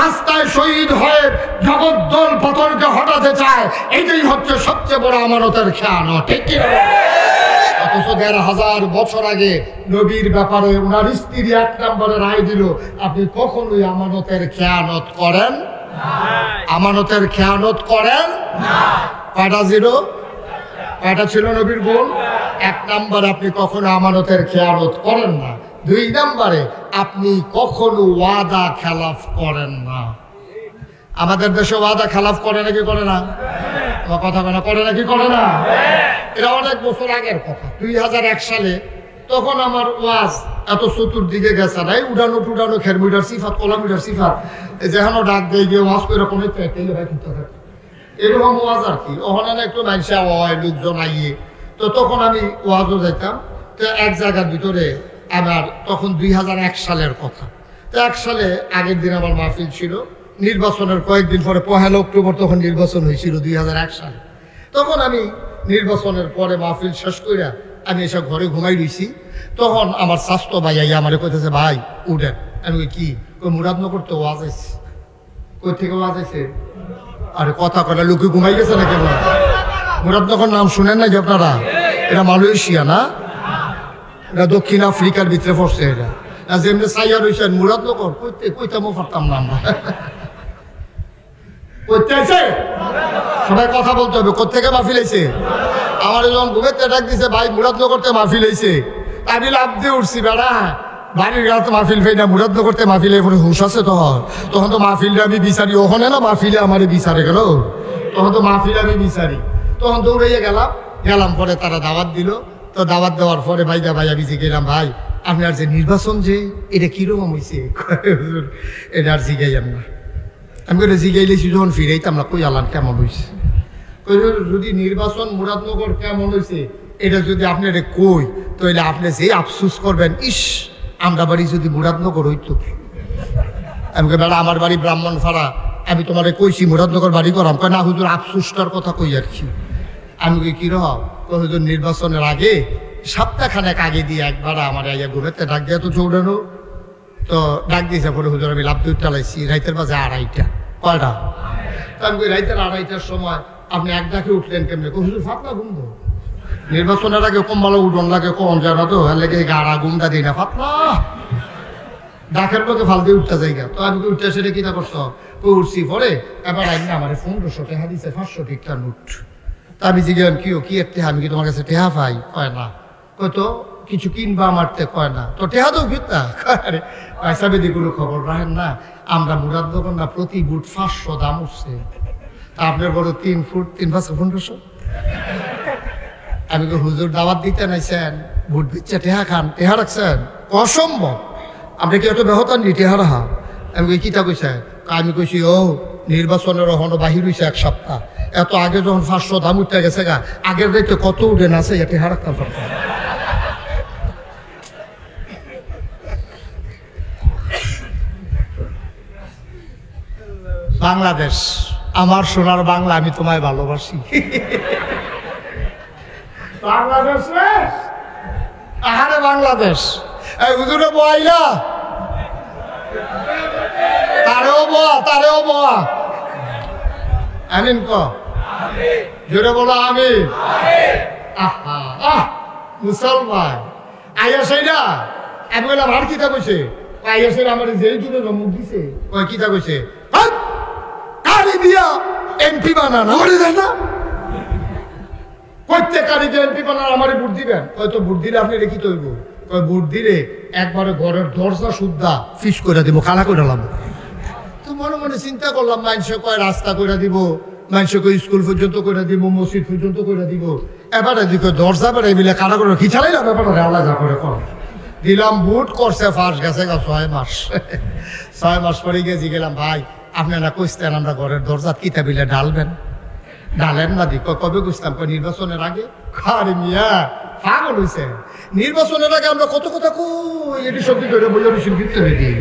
Speaker 1: রাস্তায় শহীদ হয়ে জগদ্দল পতনকে হটাতে চায়, এটাই হচ্ছে সবচেয়ে বড় আমানতের খেয়ানত। ঠিক কি? অথচ 1500 বছর আগে নবীর ব্যাপারে ওনার স্ত্রী 1 নম্বরে রায় দিল, আপনি কখনোই আমানতের খেয়ানত করেন না। আমানতের খেয়ানত করেন না। কয়টা ছিল? কয়টা ছিল নবীর গুণ? 1 নম্বরে আপনি কখনো আমানতের খেয়ানত করেন না। 2 নম্বরে আপনি কখনো ওয়াদা খেলাফ করেন না। আমাদের দেশে ওয়াদা খেলাফ করে নাকি করে না? কথা বলে করে নাকি করে না? এটা অনেক বছর আগের কথা, 2001 সালে। তখন আমার ওয়াজ এত চতুর্দিকে গেছে নাই, উড়ানো টুডানো খেরমিটার সিফাত, কলামিটার সিফাত, যেখানে ডাক দিয়ে গিয়ে ওয়াজ করে কোনো এরকম ওয়াজ আর কি। ওখানে একটু মানুষা হয়, লোকজন আইয়ে। তো তখন আমি ওয়াজও যাইতাম। তো এক জায়গার ভিতরে আমার তখন 2001 সালের কথা। তো 1 সালে আগের দিন আমার মাহফিল ছিল, নির্বাচনের কয়েকদিন পরে 1 অক্টোবর তখন নির্বাচন হয়েছিল 2001 সালে। তখন আমি নির্বাচনের পরে মাহফিল শেষ করে আমি এসব ঘরে ঘুমাই রইছি। তখন আমার স্বাস্থ্য ভাই আইয়া আমার কইতেছে, ভাই উঠেন। আমি কি মুরাদনগর তো ওয়াজ আইছে। কই থেকে ওয়াজ আইছে? আরে কথা কটা লোকে ঘুমাই গেছে না কেন? মুরাদনগর নাম শুনেন নাকি আপনারা? এটা মালয়েশিয়া না, এটা দক্ষিণ আফ্রিকার ভিতরে পড়ছে। এটা যেমনি সাইয়া রয়েছেন মুরাদনগর কইতামও পারতাম না আমরা। সবাই কথা বলতে হবে। কোথেকে মাহফিল হয়েছে? আমার যখন ঘুমেতে ডাক দিছে, ভাই মুরাদনগরতে মাহফিল হয়েছে, আমি লাভ দিয়ে উঠছি। বেড়া বাড়ির গাতে মাহফিল ফেই না, মুরাদনগরতে মাহফিলে এখন হুঁশ আছে। তখন তো মাহফিলটা আমি বিচারি। ওখানে না মাহফিলে আমার বিচারে গেল, তখন তো মাহফিলে আমি বিচারি। তখন দৌড়াইয়া গেলাম পরে তারা দাওয়াত দিল। তো দাওয়াত দেওয়ার পরে ভাই আমি যে গেলাম, ভাই আপনার যে নির্বাচন যে এটা কিরকম হয়েছে? এটা আর জিগাইলাম না। আমি করে জিগাইলেছি যখন ফিরাইতাম না, কই আলাম কেমন হয়েছে? যদি নির্বাচন মুরাদনগর কেমন হয়েছে এটা যদি আপনার কই তাহলে আপনি যে আফসুস করবেন, ইস আমরা বাড়ি যদি মুরাদনগর হইতো। আমি বেড়া আমার বাড়ি ব্রাহ্মণপাড়া, আমি তোমার কইছি মুরাদনগর বাড়ি করাম, কয় না হুজুর আফসুসটার কথা কই আর কি। আমি কই কি রহ, হুজুর নির্বাচনের আগে সপ্তাহখানেক আগে দিয়ে একবার আমার ঘুমেতে ডাক দিয়ে তো চৌড়ানো তো ডাক দিয়েছে পরে হুজুর আমি লাভ দুধ চালাইছি রাইতের বাজে 2:30 কয়টা। তো আমি কই রাইতের 2:30টার সময় আপনি এক ডাকে উঠলেন কেমনে? হুজুর ফাতলা ঘুম দো, নির্বাচনের আগে কম ভালো উঠন লাগে কম জানা তো লেগে গাড়া ঘুমটা দিই না ফাতলা ডাকের মধ্যে ফাল দিয়ে উঠতে যাই। তো আমি উঠতে সেটা কিনা করছো উঠছি পরে এবার আইন না আমার 1500 টাকা দিছে 500 টিকটা নোট। তা আমি জিজ্ঞাসা কি একটা আমি কি তোমার কাছে টেহা পাই? কয় না। কয় তো কিছু কিনবা আমারতে? কয় না। তো টেহা তো কিনতা? আরে পয়সা বেদিগুলো খবর রাখেন না, আমরা মুরাদনগর না প্রতি বুট 500 দাম উঠছে। তা আপনার বড় 3 ফুট 3 5 1500। আমি হুজুর দাওয়াত দিতে নাইছেন বুট বিচ্ছা টেহা খান টেহা রাখছেন? অসম্ভব, আপনি কি এত বেহতান নি টেহা রাহা? আমি কই কিতা কইছে? আমি কইছি ও নির্বাচনের হনো বাহির হইছে 1 সপ্তাহ, এত আগে যখন 500 দাম উঠতে গেছে গা আগের রেটে কত উঠে নাছে এটা হারাক্তাম পারতাম। বাংলাদেশ আমার সোনার বাংলা, আমি তোমায় ভালোবাসি। বাংলাদেশ রে আহারে বাংলাদেশ, এই হুজুরে বইলা তারেও বোয়া আমিন ক জোরে বলো আমিন। মুসলমান আইয়া সেইটা আমি বললাম আর কিতা কইছে? আইয়া সেই আমার যেই দূরে মুখ দিছে কয় কিতা কইছে? কারি দিয়া এমপি বানান আমারে দেয় না, প্রত্যেক কারি দিয়ে এমপি বানান আমারে ভোট দিবেন। হয়তো ভোট দিলে আপনি রেখি তৈব, কয় ভোট দিলে একবারে ঘরের দরজা সুদ্ধা ফিস করে দিব, কালা করে লাম। তো মনে মনে চিন্তা করলাম মানুষে কয় রাস্তা করে দিব, মানুষে কয় স্কুল পর্যন্ত করে দিব, মসজিদ পর্যন্ত করে দিব, এবারে দিকে দরজা বেড়ে মিলে কালা করে কি চালাইলাম ব্যাপারটা আল্লাহ যা করে কর দিলাম। বুট করছে ফাঁস গেছে 6 মাস। 6 মাস পরে গেছি গেলাম ভাই আপনারা কইতেন আমরা ঘরের দরজা কিতা বিলে ঢালবেন, ঢালেন না দিক কবে বুঝতাম নির্বাচনের আগে। আরে মিয়া পাগল হইছে, নির্বাচনের আগে আমরা কত কথা কই এটি সত্যি করে বইয়া বেশি ভিতরে দিই।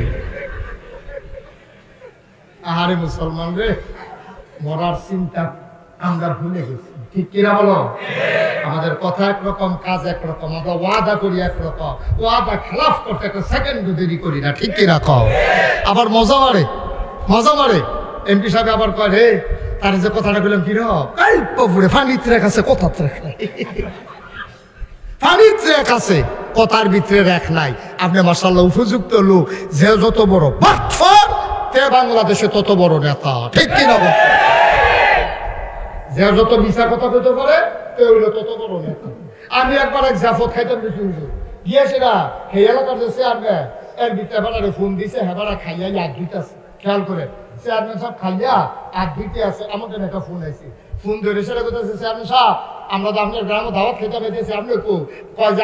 Speaker 1: আহারে মুসলমান রে, মরার চিন্তা আমরা ভুলে গেছি, ঠিক কিনা বলো? আমাদের কথা একরকম, কাজ একরকম, আমরা ওয়াদা করি একরকম, ওয়াদা খেলাফ করতে একটা সেকেন্ড দেরি করি না, ঠিক কিনা কও? আবার মজা মারে এমপি সাহেব আবার কয় রে তার যে কথাটা বললাম কি রে ফানির ট্রেক আছে কথার ট্রেক নাই, ফানির ট্রেক আছে কথার ভিতরে রেখ নাই। আপনি মাশাআল্লাহ উপযুক্ত লোক, যে যত বড় বাটফার তে বাংলাদেশে তত বড় নেতা, ঠিক কিনা? যে যত মিশা কথা বলতে পারে তে হইল তত বড় নেতা। আমি একবার এক জাফত খাইতাম গিয়েছি না সেই এলাকার যে চেয়ারম্যান এর ভিতরে ফোন দিছে, হেবারা খাইয়া আগ দিতেছে, খেয়াল করে চেয়ারম্যান সব খাইয়া আগ দিতে আছে। আমাদের একটা ফোন আইছে, ফোন ধরে সেটা কোথাছে চেয়ারম্যান সাহেব আমরা তো আপনার গ্রামে দাওয়াত খেতে পেয়েছি, আপনি কয় যে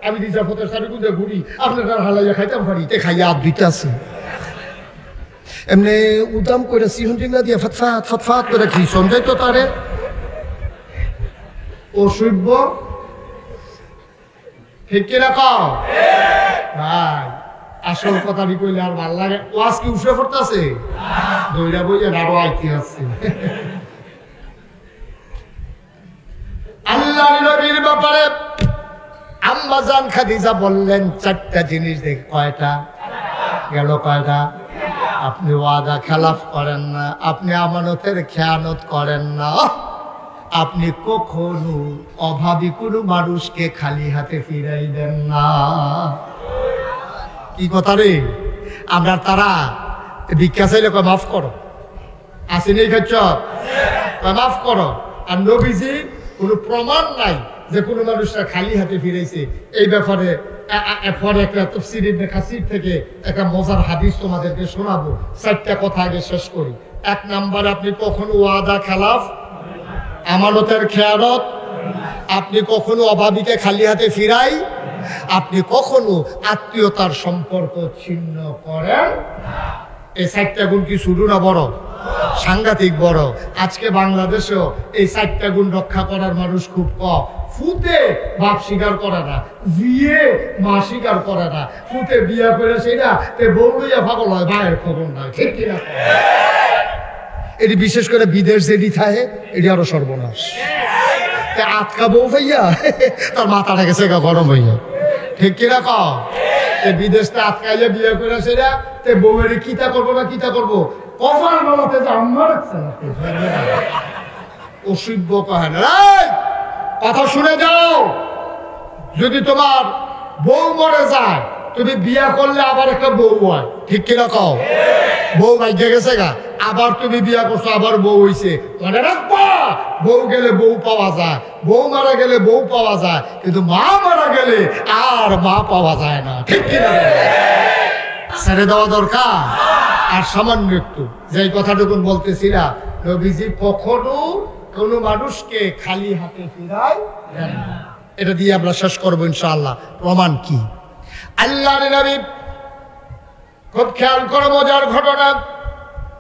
Speaker 1: আমি জাফতের সারি গুঁজে ঘুরি আপনার হালাইয়া খাইতাম পারি, তে খাইয়া আগ দিতে আছে। এমনি উদাম করে সিহন টিঙ্গা দিয়ে ফাতফাত করে কি সঞ্জয় তো তারে অসভ্য, ঠিক কিনা কও ভাই? আসল কথা কইলে আর ভাল লাগে। ওয়াজ কি উঠে পড়তেছে দইরা বইয়া আরো আইতে আছে। আল্লাহর নবীর ব্যাপারে আম্মা জান খাদিজা বললেন 4টা জিনিস, দেখ কয়টা গেল? কয়টা? আপনি ওয়াদা খেলাফ করেন না, আপনি আমানতের খেয়ানত করেন না, আপনি কখনো অভাবী কোনো মানুষকে খালি হাতে ফিরাই দেন না। কি কথা রে? আমরা তারা ভিক্ষা চাইলে কয় মাফ করো, আসেনি খাচ্ছ মাফ করো। আর নবীজি কোনো প্রমাণ নাই যে কোনো মানুষরা খালি হাতে ফিরেছে। এই ব্যাপারে পরে একটা তাফসীর ইবনে কাসির থেকে একটা মজার হাদিস তোমাদেরকে শোনাবো। 4টা কথা আগে শেষ করি। 1 নাম্বার, আপনি কখনো ওয়াদা খেলাফ, আমানতের খেয়ানত, আপনি কখনো অভাবীকে খালি হাতে ফিরাই, আপনি কখনো আত্মীয়তার সম্পর্ক ছিন্ন করেন। এই 4টা গুণ কি শুরু না বড়? সাংঘাতিক বড়। আজকে বাংলাদেশেও এই 4টা গুণ রক্ষা করার মানুষ খুব কম। ফুতে বাপ স্বীকার করে না, বিয়ে মা স্বীকার করে না, ফুতে বিয়া করে সেটা বউ লইয়া পাগল হয়, ভাইয়ের খবর নাই, ঠিক কিনা? এটি বিশেষ করে বিদেশ যেটি থাকে এটি আরো সর্বনাশ। আটকা বউ ভাইয়া তার মাথাটা গেছে গরম হইয়া, ঠিক কিনা? বিদেশে আটকাইলে বিয়ে করে সেটা বউয়ের কিতা করবো না কিতা করবো, কপাল বলাতে যে আম্মা রাখছে না, অসভ্য কহে না। কথা শুনে যাও, যদি তোমার বউ মরে যায় তুমি বিয়া করলে আবার একটা বউ হয়, ঠিক কিনা? বউ ভাগ্যে গেছে গা, আবার তুমি বিয়া করছো, আবার বউ হইছে, মনে রাখবা বউ গেলে বউ পাওয়া যায়, বউ মারা গেলে বউ পাওয়া যায়, কিন্তু মা মারা গেলে আর মা পাওয়া যায় না, ঠিক কিনা? ছেড়ে দেওয়া দরকার। আর সামান্য একটু যে কথাটুকুন বলতেছিলাম, নবীজি কখনো কোন মানুষকে খালি হাতে ফিরায় দেন না। এটা দিয়ে আমরা শেষ করবো ইনশাআল্লাহ। প্রমাণ কি? আল্লাহর নবী, খুব খেয়াল করো মজার ঘটনা,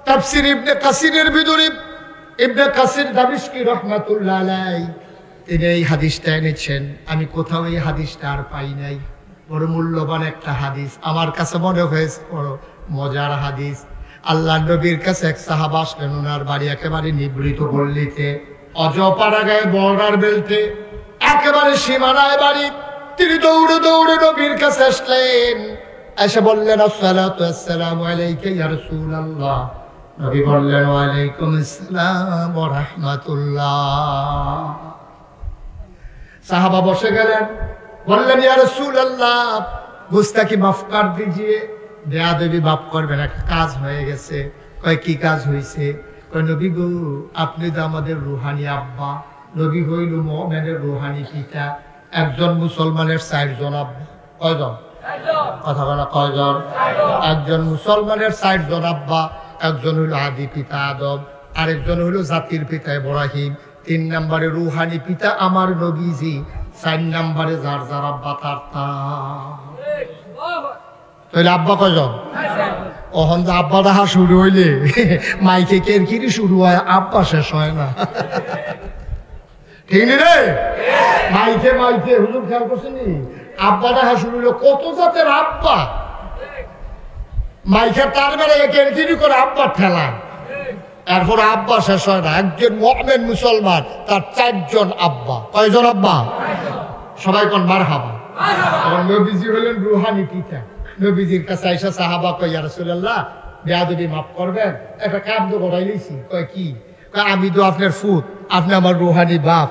Speaker 1: তাফসীর ইবনে কাসিরের ভিতরে ইবনে কাসির দামিশকি রাহমাতুল্লাহ আলাইহি তিনি এই হাদিসটা এনেছেন। আমি কোথাও এই হাদিসটা আর পাই নাই। বড় মূল্যবান একটা হাদিস, আমার কাছে মনে হয়েছে বড় মজার হাদিস। আল্লাহ নবীর কাছে এক সাহাবা আসলেন, ওনার বাড়ি একেবারে নিবৃত পল্লীতে, অজপাড়া গায়ে বর্ডার বেল্টে, একেবারে সীমানায় বাড়ি। তিনি দৌড়ে দৌড়ে নবীর কাছে আসলেন, এসে বললেন আসসালাতু ওয়াসসালামু আলাইকা ইয়া রাসূলুল্লাহ। নবী বললেন ওয়া আলাইকুম আসসালাম ওয়া রাহমাতুল্লাহ। সাহাবা বসে গেলেন, বললেন ইয়া রাসূলুল্লাহ গুস্তাখি মাফ কর দিজিয়ে, বেয়াদবি মাফ করবেন, একটা কাজ হয়ে গেছে। কয় কি কাজ হয়েছে? কয় নবী গো আপনি তো আমাদের রুহানি আব্বা, নবী হইল মুমিনের রুহানি পিতা, একজন মুসলমানের 4 জন আব্বা। কয়জন? কথা বলা কয়জন? একজন মুসলমানের 4 জন আব্বা। একজন হইল আদি পিতা আদম, আরেকজন হইল জাতির পিতা ইব্রাহিম, 3 নম্বরে রুহানি পিতা আমার নবীজি, 4 নম্বরে যার যার আব্বা তার তা। তাহলে আব্বা কয়জন? ওহন তো আব্বা রাহা শুরু হইলে মাইকে কেরকিরি শুরু হয়, আব্বা শেষ হয় না, ঠিক রে? মাইকে মাইকে হুজুর খেয়াল করছেন, আব্বা রাহা শুরু হইলো, কত জাতের আব্বা। মাইকে তার বেড়ে কেরকিরি করে আব্বা ঠেলা, এরপর আব্বা শেষ হয় না। একজন মুমিন মুসলমান তার 4 জন আব্বা। কয়জন আব্বা? সবাই কোন মারহাবা। আর নবীজি হলেন রুহানি পিতা। নবীজির কাছে আয়েশা সাহাবা কয় ইয়া রাসূলুল্লাহ বেয়াদবি মাফ করবেন, একটা কাম তো করাই লইছি। কয় কি? কয় আমি তো আপনার ফুত, আপনি আমার রুহানি বাপ,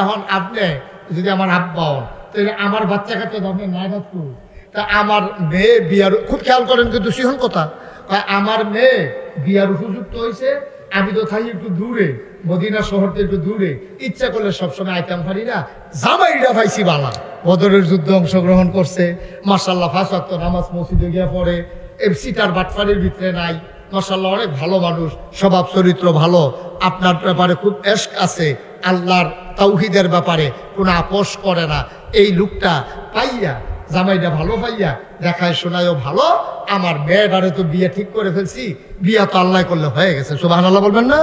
Speaker 1: এখন আপনি যদি আমার আব্বা হন তাহলে আমার বাচ্চাকে তো আপনি নাই না ফুত, তা আমার মেয়ে বিয়ার, খুব খেয়াল করেন কিন্তু সিহন কথা, আমার মেয়ে বিয়ার উপযুক্ত হয়েছে, আমি তো থাকি একটু দূরে, মদিনা শহর থেকে একটু দূরে, ইচ্ছা করলে সবসময় আইতাম পারি না, জামাইরা পাইছি বালা, বদরের যুদ্ধে অংশগ্রহণ করছে, মাশাআল্লাহ 5 ওয়াক্ত নামাজ মসজিদে গিয়ে পড়ে, সিটার বাটফারির ভিতরে নাই, মাশাআল্লাহ অনেক ভালো মানুষ, স্বভাব চরিত্র ভালো, আপনার ব্যাপারে খুব এশক আছে, আল্লাহর তাওহীদের ব্যাপারে কোনো আপোষ করে না। এই লোকটা পাইয়া, জামাইটা ভালো পাইয়া, দেখায় শোনায়ও ভালো, আমার মেয়েটারে তো বিয়ে ঠিক করে ফেলছি, বিয়া তো আল্লাহ করলে হয়ে গেছে। সুবহানাল্লাহ বলবেন না?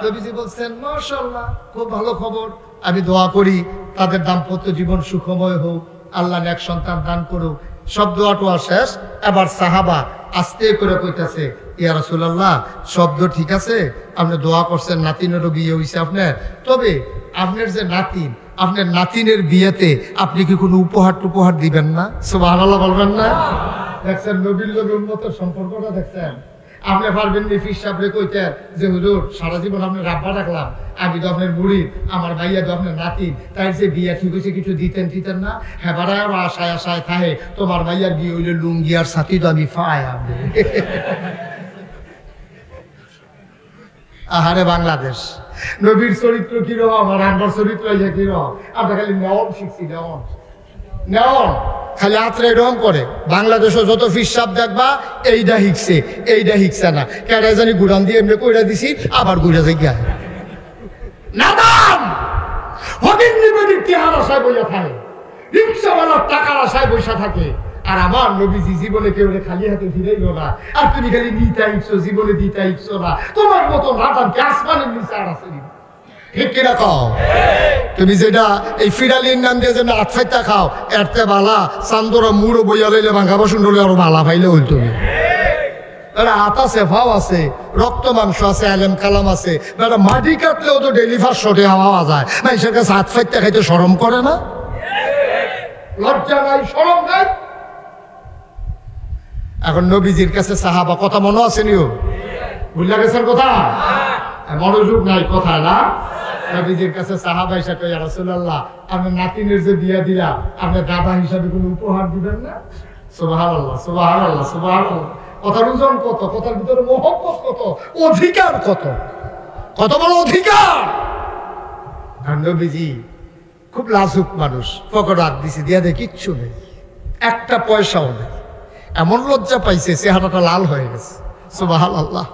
Speaker 1: নবীজি বলছেন মাশাআল্লাহ খুব ভালো খবর, আমি দোয়া করি তাদের দাম্পত্য জীবন সুখময় হোক, আল্লাহ নেক সন্তান দান করুক। সব দোয়া টোয়া শেষ, এবার সাহাবা আস্তে করে কইতাছে ইয়া রাসূলুল্লাহ শব্দ ঠিক আছে, আপনি দোয়া করছেন নাতিনেরও বিয়ে হইছে আপনার, তবে আপনার যে নাতিন, আপনার নাতিনের বিয়েতে আপনি কি কোনো উপহার টুপহার দিবেন না? সুবহানাল্লাহ বলবেন না? দেখছেন নবীর লোক উম্মতের সম্পর্কটা দেখছেন। আপনি পারবেন নি ফির সাহেবরে কইতেন যে হুজুর সারা জীবন আপনার রাব্বা রাখলাম, আমি তো আপনার বুড়ি, আমার ভাইয়া তো আপনার নাতিন, তাই যে বিয়ে ঠিক হয়েছে কিছু দিতেন না? হ্যাঁ বাড়ায় আরো আশায় আশায় থাকে, তোমার ভাইয়ার বিয়ে হইলে লুঙ্গি আর সাথী তো আমি পাই। আহারে বাংলাদেশ, নবীর চরিত্র কিরকম আর আমার চরিত্র কিরকম, আমরা খালি নেওয়ান শিখছি, নেওয়ান খালি আত্রে এরকম করে। বাংলাদেশে যত ফিসাব দেখবা এইটা হিকছে, এইটা হিকছে না, কেডা জানি গুড়ান দিয়ে এমনি কইরা দিছি, আবার গুড়া জায়গা নাদাম হদিন নিবেদিক টিহার আশায় বইয়া থাকে, রিক্সাওয়ালার টাকার আশায় বৈশা থাকে, আর আমার নবীজি জীবনে কেউ খালি হাতে ফিরাইল না, আর তুমি খালি নিতাইছো, জীবনে দিতাইছো না। তোমার মতো নাটান কি আসমানের নিচে আর আছে? ঠিক কিনা কও? তুমি যেটা এই ফিরালির নাম দিয়ে যেন আটসাইটা খাও, এরতে বালা চান্দরা মুড়ো বইয়া লইলে ভাঙা বসুন রইলে আরো বালা পাইলে হইল। তুমি হাত আছে, ভাও আছে, রক্ত মাংস আছে, আলেম কালাম আছে, মাটি কাটলেও তো ডেলি 500 হাওয়া যায়। মানুষের কাছে হাত ফাইতে খাইতে শরম করে না? লজ্জা নাই, শরম নাই? এখন নবীজির কাছে সাহাবা, কথা মনে আছে নিও? ভুলে গেছেন কথা? মনোযোগ নাই কথা না? নবীজির কাছে সাহাবা এসে কই, ইয়া রাসূলুল্লাহ, আপনি নাতিনের যে বিয়া দিলা, আপনি দাদা হিসাবে কোনো উপহার দিবেন না? সুবহানাল্লাহ, সুবহানাল্লাহ, সুবহানাল্লাহ। কথার ওজন কত, কথার ভিতরে মহব্বত কত, অধিকার কত, কত বড় অধিকার। আর নবীজি খুব লাজুক মানুষ, পকেট হাত দিছে, দিয়া দেয় কিচ্ছু নেই, একটা পয়সাও নেই। এমন লজ্জা পাইছে, চেহারাটা লাল হয়ে গেছে। সুবহানাল্লাহ,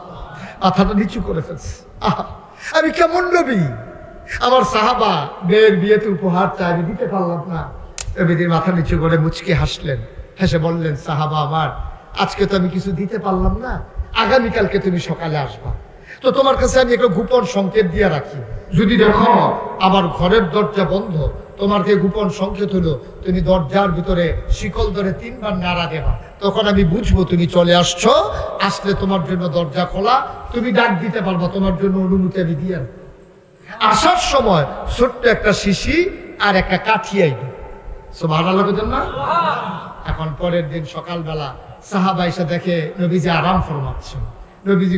Speaker 1: মাথাটা নিচু করে ফেলছে। আহা, আমি কেমন নবী? আমার সাহাবা মেয়ের বিয়েতে উপহার চাই, দিতে পারলাম না। নবীজি মাথা নিচু করে মুচকি হাসলেন, হেসে বললেন, সাহাবা আমার, আজকে তো আমি কিছু দিতে পারলাম না, আগামীকালকে তুমি সকালে আসবা, তো তোমার কাছে আমি একটা গোপন সংকেত দিয়ে রাখি। যদি দেখো আমার ঘরের দরজা বন্ধ, তোমার যে গোপন সংকেত হলো, তুমি দরজার ভিতরে শিকল ধরে 3 বার নাড়া দেবা, তখন আমি বুঝবো তুমি চলে আসছো। আসলে তোমার জন্য দরজা খোলা, তুমি ডাক দিতে পারবা, তোমার জন্য অনুমতি আমি দিয়ে রাখবো। আসার সময় ছোট্ট একটা শিশি আর একটা কাঠি আইবে। সুবহানাল্লাহ না? এখন পরের দিন সকালবেলা সাহাবা এসে দেখে নবীজি আরাম ফরমাচ্ছেন। নবীজি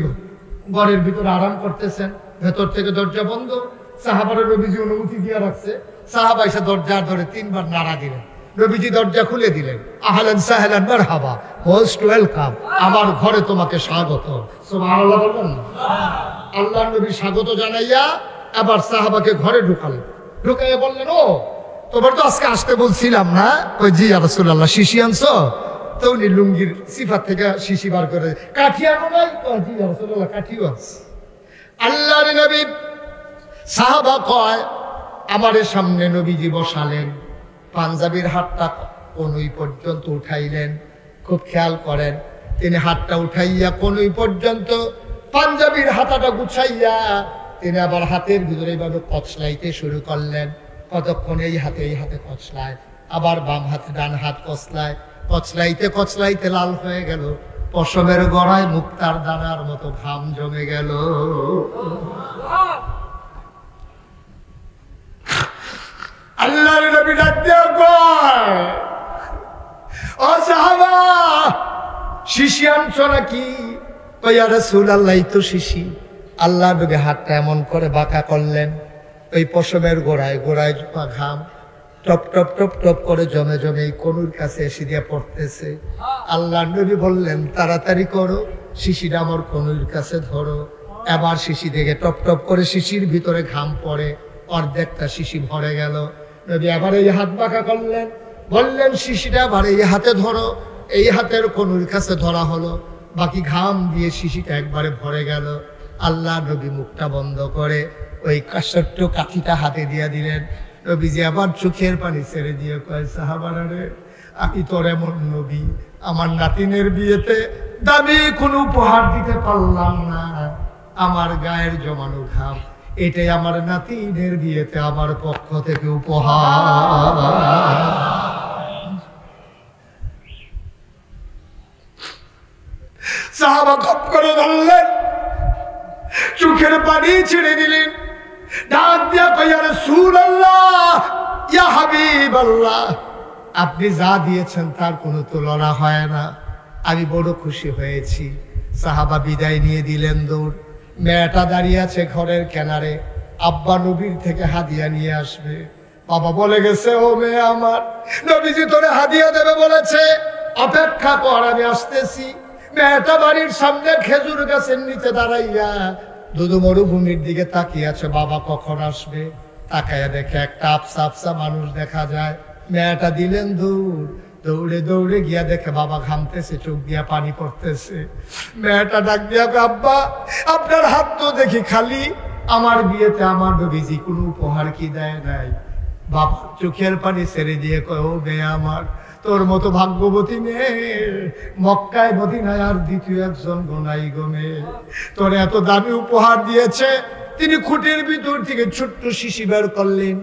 Speaker 1: ঘরের ভিতরে আরাম করতেছেন, ভেতর থেকে দরজা বন্ধ। সাহাবারা নবীজি অনুমতি দিয়ে রাখছে। সাহাবা এসে দরজার ধরে 3 বার নাড়া দিলেন। নবীজি দরজা খুলে দিলেন। আহলান সাহলান মারহাবা, মোস্ট ওয়েলকাম, আমার ঘরে তোমাকে স্বাগত। সুবহানাল্লাহ বলবেন না? আল্লাহর নবী স্বাগত জানাইয়া আবার সাহাবাকে ঘরে ঢুকালেন। ঢুকাইয়া বললেন, ও তোমার তো আজকে আসতে বলছিলাম না? ওই জি ইয়া রাসূলুল্লাহ, শিশি আনছো? তো উনি লুঙ্গির সিফাত থেকে শিশি বার করে, কাঠি আনো নাই? জি ইয়া রাসূলুল্লাহ, কাঠিও আছে। আল্লাহর নবী, সাহাবা কয়, আমাদের সামনে নবীজি বসালেন, পাঞ্জাবির হাতটা কনুই পর্যন্ত উঠাইলেন। খুব খেয়াল করেন, তিনি হাতটা উঠাইয়া কনুই পর্যন্ত পাঞ্জাবির হাতাটা গুছাইয়া তিনি আবার হাতের ভিতরে এইভাবে কচলাইতে শুরু করলেন। কতক্ষণ এই হাতে কচলায়, আবার বাম হাতে ডান হাত কচলায়, কচলাইতে কচলাইতে লাল হয়ে গেল, পশমের গড়ায় মুক্তার দানার মতো ঘাম জমে গেল। আল্লাহর নবী ডাক দিয়ে কয়, ও সাহাবা, শিশি আনছো নাকি? কই, ইয়া রাসূলুল্লাহ, এই তো শিশি। আল্লাহ নবী হাতটা এমন করে বাঁকা করলেন, ওই পশমের গোড়ায় গোড়ায় ঘাম টপ টপ টপ টপ করে জমে জমে এই কনুর কাছে এসে দিয়ে পড়তেছে। আল্লাহ নবী বললেন, তাড়াতাড়ি করো, শিশিটা আমার কনুর কাছে ধরো। এবার শিশি থেকে টপ টপ করে শিশির ভিতরে ঘাম পড়ে, অর্ধেকটা শিশি ভরে গেল। নবী আবার এই হাত বাঁকা করলেন, বললেন, শিশিটা আবার এই হাতে ধরো। এই হাতের কনুর কাছে ধরা হলো, বাকি ঘাম দিয়ে শিশিটা একবারে ভরে গেল। আল্লাহ নবী মুখটা বন্ধ করে ওই ছোট্ট কাঠিটা হাতে দিয়ে দিলেন। নবীজি আবার চোখের পানি ছেড়ে দিয়ে কয়, সাহাবারা রে, আমি তোর এমন নবী, আমার নাতিনের বিয়েতে দামি কোনো উপহার দিতে পারলাম না, আমার গায়ের জমানো ঘাম, এটাই আমার নাতিনের বিয়েতে আমার পক্ষ থেকে উপহার। সাহাবা খপ করে ধরলেন, চোখের পানি ছেড়ে দিলেন, ডাক দিয়া কই, ইয়া রাসূলুল্লাহ, ইয়া হাবিবাল্লাহ, আপনি যা দিয়েছেন তার কোনো তুলনা হয় না, আমি বড় খুশি হয়েছি। সাহাবা বিদায় নিয়ে দিলেন দৌড়। মেয়েটা দাঁড়িয়ে আছে ঘরের কিনারে, আব্বা নবীর থেকে হাদিয়া নিয়ে আসবে। বাবা বলে গেছে, ও মেয়ে আমার, নবীজি তোরে হাদিয়া দেবে বলেছে, অপেক্ষা কর, আমি আসতেছি। মেয়েটা বাড়ির সামনে খেজুর গাছের নিচে দাঁড়াইয়া দুধু মরুভূমির দিকে তাকিয়ে আছে, বাবা কখন আসবে। তাকাইয়া দেখে একটা আফসা আফসা মানুষ দেখা যায়। মেয়েটা দিলেন দৌড়, দৌড়ে দৌড়ে গিয়া দেখে বাবা ঘামতেছে, চোখ দিয়া পানি পড়তেছে। মেয়েটা ডাক দিয়া, আব্বা, আপনার হাত তো দেখি খালি, আমার বিয়েতে আমার নবীজি কোনো উপহার কি দেয় নাই? বাবা চোখের পানি ছেড়ে দিয়ে কয়, ও মেয়ে আমার, তোর মতো ভাগ্যবতী মেয়ে মক্কায় মদিনায় আর দ্বিতীয় একজন গোনাই গমে। তোর এত দামি উপহার দিয়েছে। তিনি খুঁটির ভিতর থেকে ছোট্ট শিশি বের করলেন।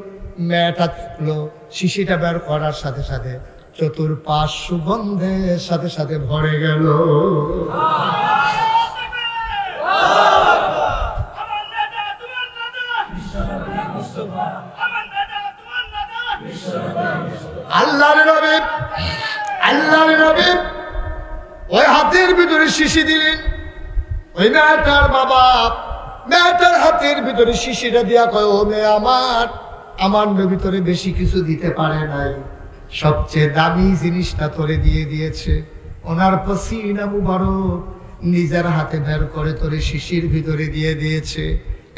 Speaker 1: মেয়েটা থাকলো, শিশিটা বের করার সাথে সাথে চতুর্পাশ সুগন্ধের সাথে সাথে ভরে গেল। আল্লাহর নবী ওই হাতের ভিতরে শিশি দিলেন। ওই মেয়েটার বাবা মেয়েটার হাতের ভিতরে শিশিটা দিয়া কয়, ও মেয়ে আমার নবী তোরে বেশি কিছু দিতে পারে নাই, সবচেয়ে দামি জিনিসটা তোরে দিয়ে দিয়েছে। ওনার পসিনা মুবারক নিজের হাতে বের করে তোরে শিশির ভিতরে দিয়ে দিয়েছে।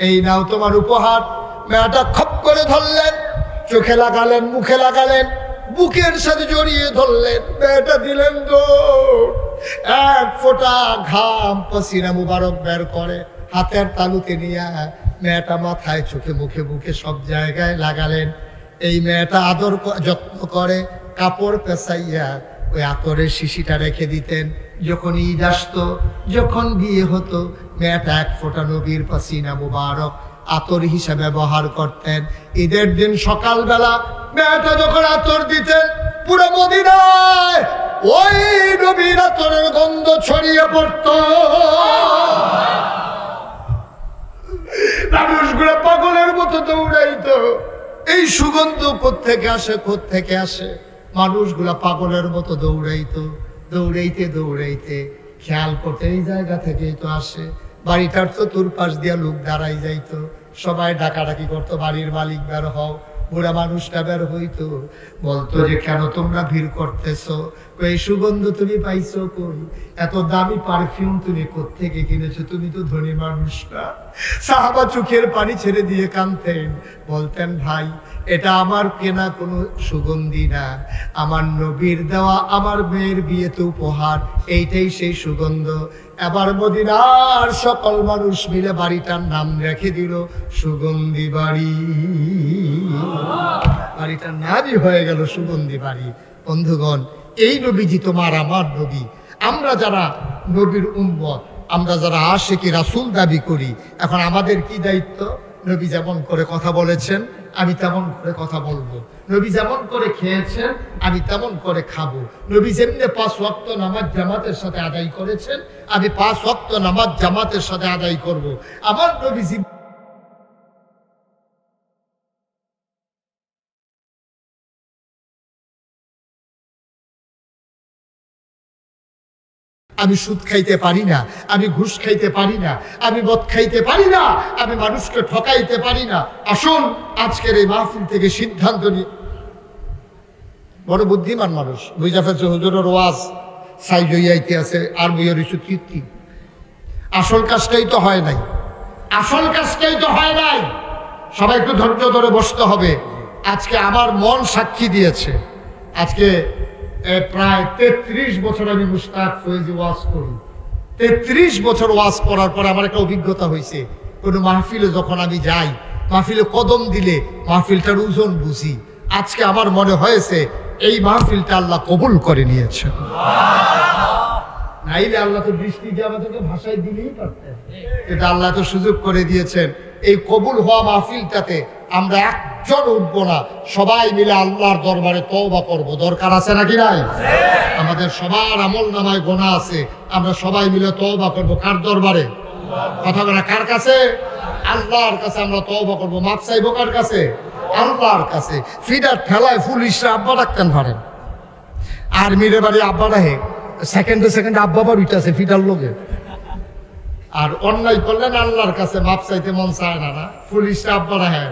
Speaker 1: এই নাও তোমার উপহার। মেয়েটা খপ করে ধরলেন, চোখে লাগালেন, মুখে লাগালেন, বুকের সাথে জড়িয়ে ধরলেন। মেয়েটা দিলেন দৌড়। এক ফোঁটা ঘাম পসিনা মুবারক বের করে হাতের তালুতে নিয়ে মেয়েটা মাথায়, চোখে, মুখে, বুকে সব জায়গায় লাগালেন। এই মেয়েটা আদর যত্ন করে কাপড় পেঁচাইয়া ওই আতরের শিশিটা রেখে দিতেন। যখন ঈদ আসতো, যখন বিয়ে হতো, মেয়েটা এক ফোঁটা নবীর পসিনা মুবারক আতর হিসাবে ব্যবহার করতেন। ঈদের দিন সকালবেলা মেয়েটা যখন আতর দিতেন, পুরো মদিনায় ওই নবীর আতরের গন্ধ ছড়িয়ে পড়ত। মানুষগুলো পাগলের মতো দৌড়াইতো। এই সুগন্ধ কোত্থেকে আসে, কোত্থেকে আসে? মানুষগুলা পাগলের মতো দৌড়াইতো। দৌড়াইতে দৌড়াইতে খেয়াল করতে এই জায়গা থেকেই তো আসে। বাড়িটার চতুর্পাশ দিয়া লোক দাঁড়াই যাইতো, সবাই ডাকাডাকি করতো, বাড়ির মালিক বের হও। বুড়া মানুষটা বের হইতো, বলতো যে কেন তোমরা ভিড় করতেছো? এই সুগন্ধ তুমি পাইছো কই? এত দামি পারফিউম তুমি কোত্থেকে কিনেছো? তুমি তো ধনী মানুষ না। সাহাবা চোখের পানি ছেড়ে দিয়ে কাঁদতেন, বলতেন ভাই এটা আমার কেনা কোনো সুগন্ধি না, আমার নবীর দেওয়া আমার মেয়ের বিয়েতে উপহার, এইটাই সেই সুগন্ধ। এবার মদিনার সকল মানুষ মিলে বাড়িটার নাম রেখে দিল সুগন্ধি বাড়ি। বাড়িটার নামই হয়ে গেল সুগন্ধি বাড়ি। বন্ধুগণ, এই নবীজি তোমার আমার নবী। আমরা যারা নবীর উম্মত, আমরা যারা আশিকি রাসূল দাবি করি, এখন আমাদের কি দায়িত্ব? নবী যেমন করে কথা বলেছেন আমি তেমন করে কথা বলবো। নবী যেমন করে খেয়েছেন আমি তেমন করে খাবো। নবী যেমনি 5 ওয়াক্ত নামাজ জামাতের সাথে আদায় করেছেন আমি 5 ওয়াক্ত নামাজ জামাতের সাথে আদায় করব। আমার নবী আমি সুদ খাইতে পারি না, আমি ঘুষ খাইতে পারি না, আমি মদ খাইতে পারি না, আমি মানুষকে ঠকাইতে পারি না। আসুন আজকের এই মাহফিল থেকে সিদ্ধান্ত নিয়ে, বড় বুদ্ধিমান মানুষ বুঝা ফেলছে হুজুরের ওয়াজ সাইজ হইয়াইতে আছে আর বইয়ের কীর্তি। আসল কাজটাই তো হয় নাই, আসল কাজটাই তো হয় নাই। সবাই একটু ধৈর্য ধরে বসতে হবে। আজকে আমার মন সাক্ষী দিয়েছে। আজকে প্রায় 33 বছর আমি মুশতাক ফয়েজি ওয়াজ করি। 33 বছর ওয়াজ করার পর আমার একটা অভিজ্ঞতা হয়েছে, কোনো মাহফিলে যখন আমি যাই, মাহফিলে কদম দিলে মাহফিলটার ওজন বুঝি। আজকে আমার মনে হয়েছে এই মাহফিলটা আল্লাহ কবুল করে নিয়েছে। নাইলে আল্লাহ তো দৃষ্টি দিয়ে আমাদেরকে ভাষায় দিলেই পারতেন, এটা আল্লাহ তো সুযোগ করে দিয়েছেন। এই কবুল হওয়া মাহফিলটাতে আমরা একজন উঠবো না, সবাই মিলে আল্লাহর দরবারে তওবা করব। দরকার আছে নাকি নাই? আমাদের সবার আমল নামায় গোনা আছে, আমরা সবাই মিলে তওবা করব। কার দরবারে? কথা বলা কার কাছে? আল্লাহর কাছে আমরা তওবা করব। মাপ চাইবো কার কাছে? আল্লাহর কাছে। ফিডার ঠেলায় পুলিশরা আব্বা ডাকতেন পারেন, আর্মির বাড়ি আব্বা ডাকে, সেকেন্ডে সেকেন্ডে আব্বা বাড়ি আছে ফিডার লোকে। আর অন্যায় করলেন আল্লাহর কাছে মাপ চাইতে মন চায় না, না? পুলিশরা আব্বা ডাকে,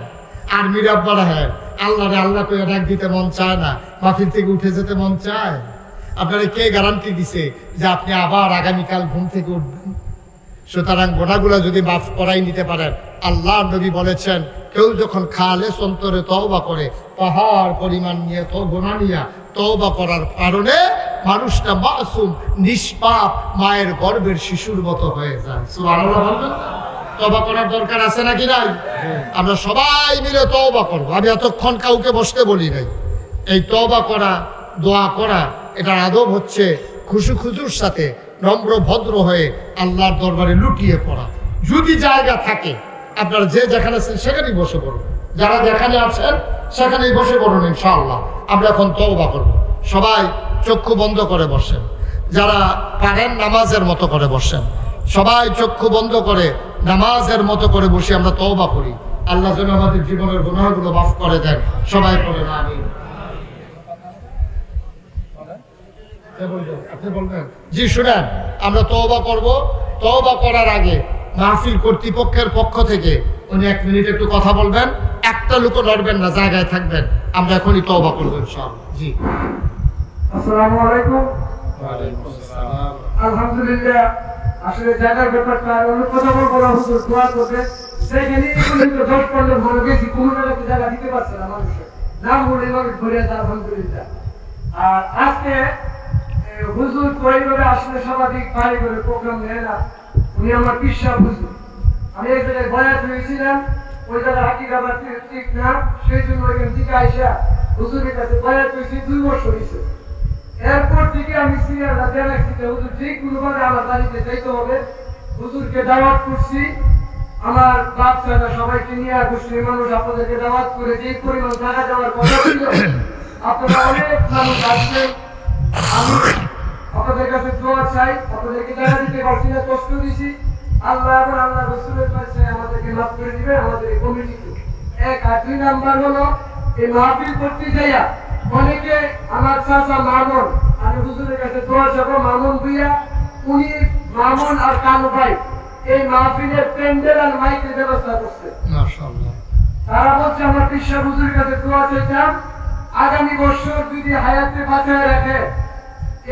Speaker 1: আর্মির আব্বা ডাকে, আল্লাহরে আল্লাহ করে ডাক দিতে মন চায় না, মাহফিল থেকে উঠে যেতে মন চায়। আপনারা কে গ্যারান্টি দিছে যে আপনি আবার আগামীকাল ঘুম থেকে উঠবেন? সুতরাং গোনাগুলা যদি মাফ করাই নিতে পারেন, আল্লাহ নবী বলেছেন কেউ যখন খালেস অন্তরে তওবা করে, পাহাড় পরিমাণ নিয়ে তো গোনা নিয়ে তওবা করার কারণে মানুষটা মাসুম নিষ্পাপ মায়ের গর্ভের শিশুর মতো হয়ে যায়। সুবহানাল্লাহ বলবেন? তওবা করার দরকার আছে নাকি নাই? আমরা সবাই মিলে তওবা করব। আমি এতক্ষণ কাউকে বসতে বলি নাই। এই তওবা করা দোয়া করা, এটার আদব হচ্ছে খুশি খুশুর সাথে নম্র ভদ্র হয়ে আল্লাহর দরবারে লুটিয়ে পড়া। যদি জায়গা থাকে আপনারা যে যেখানে আছেন সেখানেই বসে পড়ুন, যারা যেখানে আছেন সেখানেই বসে পড়ুন। ইনশাআল্লাহ আমরা এখন তওবা করব। সবাই চক্ষু বন্ধ করে বসেন, যারা পারেন নামাজের মতো করে বসেন। সবাই চক্ষু বন্ধ করে নামাজের মতো করে বসে আমরা তওবা করি। আল্লাহ যেন আমাদের জীবনের গুনাহগুলো মাফ করে দেন। সবাই বলেন আমিন। আপনি বলবেন? জি শুনেন, আমরা তওবা করব। তওবা করার আগে মাহফিল কর্তৃপক্ষের পক্ষ থেকে উনি 1 মিনিট একটু কথা বলবেন। একটা লোকও নড়বেন না, জায়গায় থাকবেন। আমরা এখনই তওবা করব ইনশাআল্লাহ। জি।
Speaker 2: আসসালামু আলাইকুম। ওয়া আলাইকুম আসসালাম। আলহামদুলিল্লাহ, আসলে জায়গার ব্যাপারটা অন্য কথা বলবো না, হুজুর দোয়া করবে। সেইখানে উনি তো 10-15 ঘন্টা গেছি, কোনো জায়গা দিতে পারছে না মানুষের নাম বলে মানুষ ঘুরে আছে। আলহামদুলিল্লাহ। আর আজকে হুজুর পরিবারে আসলে সর্বাধিক ভারী করে প্রোগ্রাম নেয় না, উনি আমার পিসা হুজুর। আমি এক জায়গায় বয়াত হয়েছিলাম, ওই জায়গায় হাকিকাবাদ ঠিক না, সেই জন্য ওইখান থেকে আইসা হুজুরের কাছে বয়াত হয়েছি 2 বছর হয়েছে। এরপর থেকে আমি সিরিয়াল দেখছি যে হুজুর যে কোনোভাবে আমার বাড়িতে যাইতে হবে। হুজুরকে দাওয়াত করছি, আমার বাচ্চারা সবাইকে নিয়ে মুসলিম মানুষ আপনাদেরকে দাওয়াত করে যে পরিমাণ টাকা দেওয়ার কথা ছিল, আপনারা অনেক মানুষ আসবেন। আমি আপনাদের কাছে দোয়া চাই, আপনাদেরকে টাকা দিতে পারছি না, কষ্ট দিয়েছি। আল্লাহ এবং আল্লাহ রাসূলের কাছে আমাদেরকে মাফ করে দিবেন, আমাদের এই কমিটিকে। 1 আর 2 নাম্বার হলো এই মাহফিল করতে যাইয়া অনেকে আমার চাচা মামুন, আমি হুজুরের কাছে দোয়া চাবো, মামুন ভুইয়া, উনি মামুন আর কানু ভাই এই মাহফিলের প্যান্ডেল আর মাইকের ব্যবস্থা করছে।
Speaker 1: মাশাআল্লাহ।
Speaker 2: তারা বলছে আমার পিসা হুজুরের কাছে দোয়া চাইতাম, আগামী বছর যদি হায়াতে বাঁচায় রাখে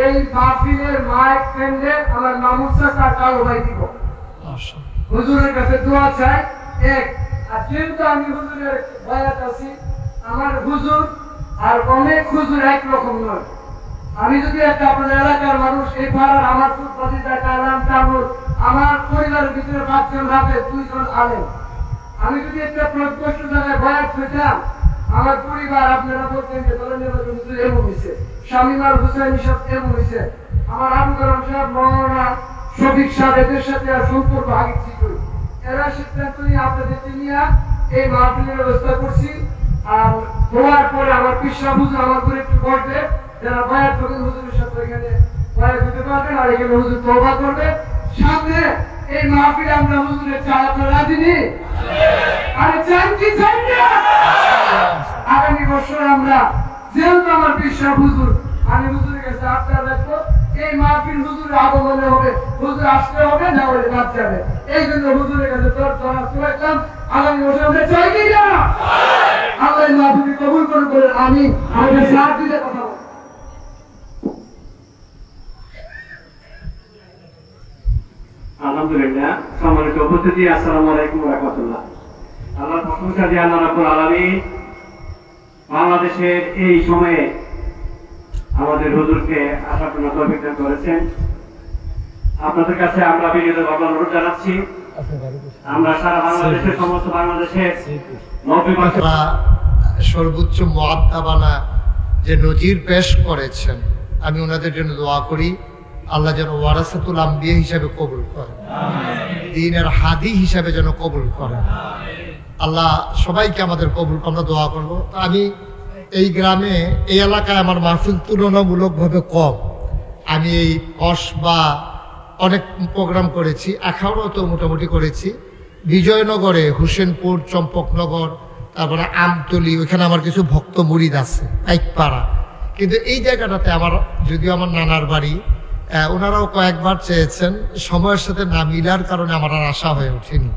Speaker 2: এই মাহফিলের মাইক প্যান্ডেল আমার মামুন চাচা আর কানু ভাই দিব। হুজুরের কাছে দোয়া চাই। 1 আর যেহেতু আমি হুজুরের বয়াত আছি, আমার হুজুর আর অনেক হুজুর একরকম নয়। আমি যদি একটা আপনার এলাকার মানুষ, এই পাড়ার আমার ফুটপাতিটা কালাম তামুল, আমার পরিবারের ভিতরে 5 জন হাফেজ, 2 জন আলেম। আমি যদি একটা প্রত্যক্ষ জায়গায় বয়াত হইতাম, আমার পরিবার আপনারা বলতেন যে দলের হুজুর এমন হয়েছে, শামিমার হুসাইন সাহেব এমন হয়েছে, আমার আবু কালাম সাহেব, মৌলানা শফিক সাহেব, এদের সাথে আর সম্পর্ক আগে ছিল। এরা সিদ্ধান্ত নিয়ে আপনাদেরকে নিয়ে এই মাহফিলের ব্যবস্থা করছি। আর হওয়ার পরে আমার পিসা হুজুর আমার করে একটু বলবে, যারা বয়াত করবেন হুজুরের সাথে এখানে বয়াত দিতে পারবেন, আর এখানে হুজুর তওবা করবে। সামনে এই মাহফিলে আমরা হুজুরের চাই, আপনারা রাজি নেই? আরে চান কি চান না? আগামী বছর আমরা যেহেতু আমার পিসা হুজুর, আমি হুজুরের কাছে আপনারা রাখবো, এই মাহফিল হুজুরের আগমনে হবে, হুজুর আসতে হবে, না হলে বাদ যাবে। এই জন্য হুজুরের কাছে রাখলাম, আগামী বছর আমরা চাই কি না? আল্লাহ মাহফিল কবুল করুন বলে আমি আমাদের সাথ দিতে কথা বলবো।
Speaker 3: আলহামদুলিল্লাহ, সম্মানিত উপস্থিতি, আসসালামু আলাইকুম ওয়া রাহমাতুল্লাহ। আল্লাহর প্রশংসা যে আল্লাহ রাব্বুল আলামিন বাংলাদেশের এই সময়ে আমাদের হুজুরকে আসার জন্য তৌফিক দান করেছেন। আপনাদের কাছে আমরা বিনীতভাবে অনুরোধ জানাচ্ছি, আমরা সারা বাংলাদেশের সমস্ত বাংলাদেশের 90%
Speaker 1: সর্বোচ্চ মুআদ্দাবানা যে নজির পেশ করেছেন, আমি ওনাদের জন্য দোয়া করি আল্লাহ যেন ওয়ারাসাতুল আম্বিয়া হিসাবে কবুল করেন, দ্বীনের হাদি হিসাবে যেন কবুল করেন। আল্লাহ সবাইকে আমাদের কবুল, আমরা দোয়া করব। তো আমি এই গ্রামে, এই এলাকায় আমার মাহফিল তুলনামূলকভাবে কম। আমি এই কসবা অনেক প্রোগ্রাম করেছি, এখনও তো মোটামুটি করেছি। বিজয়নগরে, হোসেনপুর, চম্পকনগর, তারপরে আমতলি, ওইখানে আমার কিছু ভক্ত মুরিদ আছে, পাইকপাড়া। কিন্তু এই জায়গাটাতে আমার, যদিও আমার নানার বাড়ি, ওনারাও কয়েকবার চেয়েছেন, সময়ের সাথে না মিলার কারণে আমার আর আশা হয়ে ওঠেনি।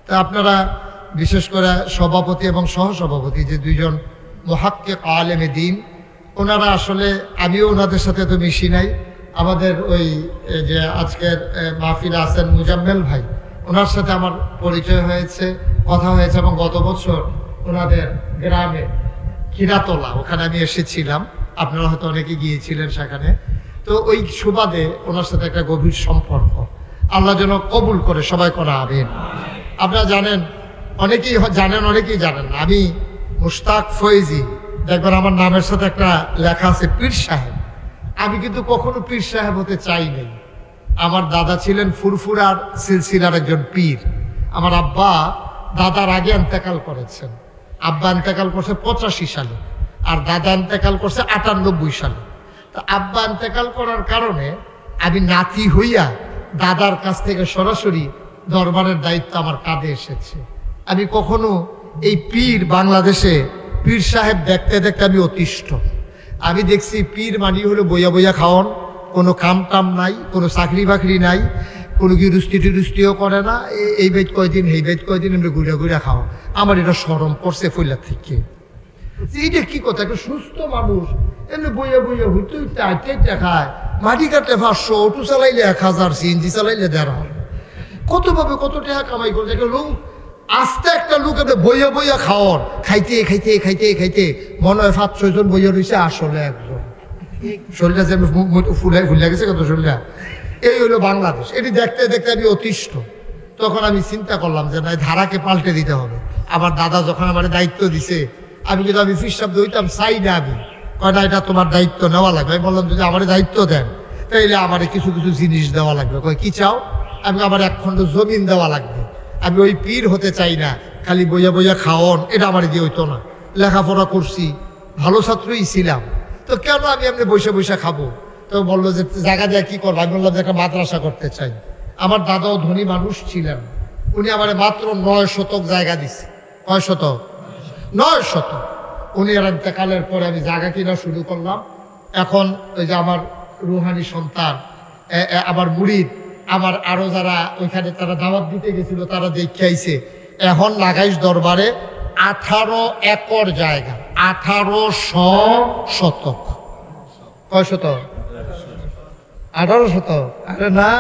Speaker 1: তা আপনারা বিশেষ করে সভাপতি এবং সহসভাপতি যে 2 জন মুহাক্কিক আলেমে দ্বীন, ওনারা আসলে, আমিও ওনাদের সাথে তো মিশি নাই। আমাদের ওই যে আজকের মাহফিলে আছেন মুজাম্মেল ভাই, ওনার সাথে আমার পরিচয় হয়েছে, কথা হয়েছে, এবং গত বছর ওনাদের গ্রামে খিরাতলা, ওখানে আমি এসেছিলাম, আপনারা হয়তো অনেকে গিয়েছিলেন সেখানে। তো ওই সুবাদে ওনার সাথে একটা গভীর সম্পর্ক, আল্লাহ যেন কবুল করে, সবাই করা আমিন। আপনারা জানেন, অনেকেই জানেন, অনেকেই জানেন না, আমি মুশতাক ফয়েজি দেখবেন আমার নামের সাথে একটা লেখা আছে পীর সাহেব। আমি কিন্তু কখনো পীর সাহেব হতে চাই নাই। আমার দাদা ছিলেন ফুরফুরার সিলসিলার একজন পীর। আমার আব্বা দাদার আগে ইন্তেকাল করেছেন। আব্বা ইন্তেকাল করছে 85 সালে, আর দাদা ইন্তেকাল করছে 98 সালে। তো আব্বা ইন্তেকাল করার কারণে আমি নাতি হইয়া দাদার কাছ থেকে সরাসরি দরবারের দায়িত্ব আমার কাঁধে এসেছে। আমি কখনো এই পীর, বাংলাদেশে পীর সাহেব দেখতে দেখতে আমি অতিষ্ঠ। আমি দেখছি পীর মানি হলো বইয়া বইয়া খাওয়ান, কোনো কাম টাম নাই, কোনো চাকরি বাকরি নাই, কোনো গিরুস্তি টিরুস্তিও করে না। এই বেদ কয়দিন, এই বেদ কয়দিন এমনি ঘুরে ঘুরে খাও। আমার এটা শরম করছে ফইলা থেকে। এইটা কি কথা? একটা সুস্থ মানুষ এমনি বইয়া বইয়া হইতে হইতে আইতে খায়, মাটি কাটলে 500, অটো চালাইলে 1000, সিএনজি চালাইলে 1500, কত ভাবে কত টাকা কামাই করে। একটা লোক, আস্তে একটা লোক এমনি বইয়া বইয়া খাওয়ার, খাইতে খাইতে খাইতে খাইতে মনে হয় 5-6 জন বইয়া রয়েছে, আসলে একজন। শরীরটা যে ফুলে গেছে কত শরীরটা। এই হলো বাংলাদেশ। এটি দেখতে দেখতে আমি অতিষ্ঠ। তখন আমি চিন্তা করলাম যে না, ধারাকে পাল্টে দিতে হবে। আমার দাদা যখন আমার দায়িত্ব দিছে, আমি কিন্তু আমি ফিরশাব্দ হইতাম চাই না। আমি কয় না, এটা তোমার দায়িত্ব নেওয়া লাগবে। আমি বললাম যদি আমার দায়িত্ব দেন তাইলে আমার কিছু কিছু জিনিস দেওয়া লাগবে। কয় কি চাও? আমি আমার 1 খণ্ড জমিন দেওয়া লাগবে। আমি ওই পীর হতে চাই না, খালি বইয়া বইয়া খাওয়ান, এটা আমার দিয়ে হইতো না। লেখাপড়া করছি, ভালো ছাত্রই ছিলাম, তো কেন আমি এমনি বসে বসে খাবো? তো বললো যে জায়গা দিয়ে কি করবো? আমি বললাম যে একটা মাদ্রাসা করতে চাই। আমার দাদাও ধনী মানুষ ছিলেন, উনি আমার মাত্র 9 শতক জায়গা দিছে। কয় শতক? 9 শতক। উনি আর ইন্তেকালের পরে আমি জায়গা কিনা শুরু করলাম। এখন ওই যে আমার রুহানি সন্তান, আমার মুরিদ, আমার আরো যারা ওইখানে তারা দাওয়াত দিতে গেছিল, তারা দেখে আইছে। এখন লাগাইশ দরবারে 18 একর জায়গা, 1800 শতক। কয় শতক? 18 শতক? আরে না,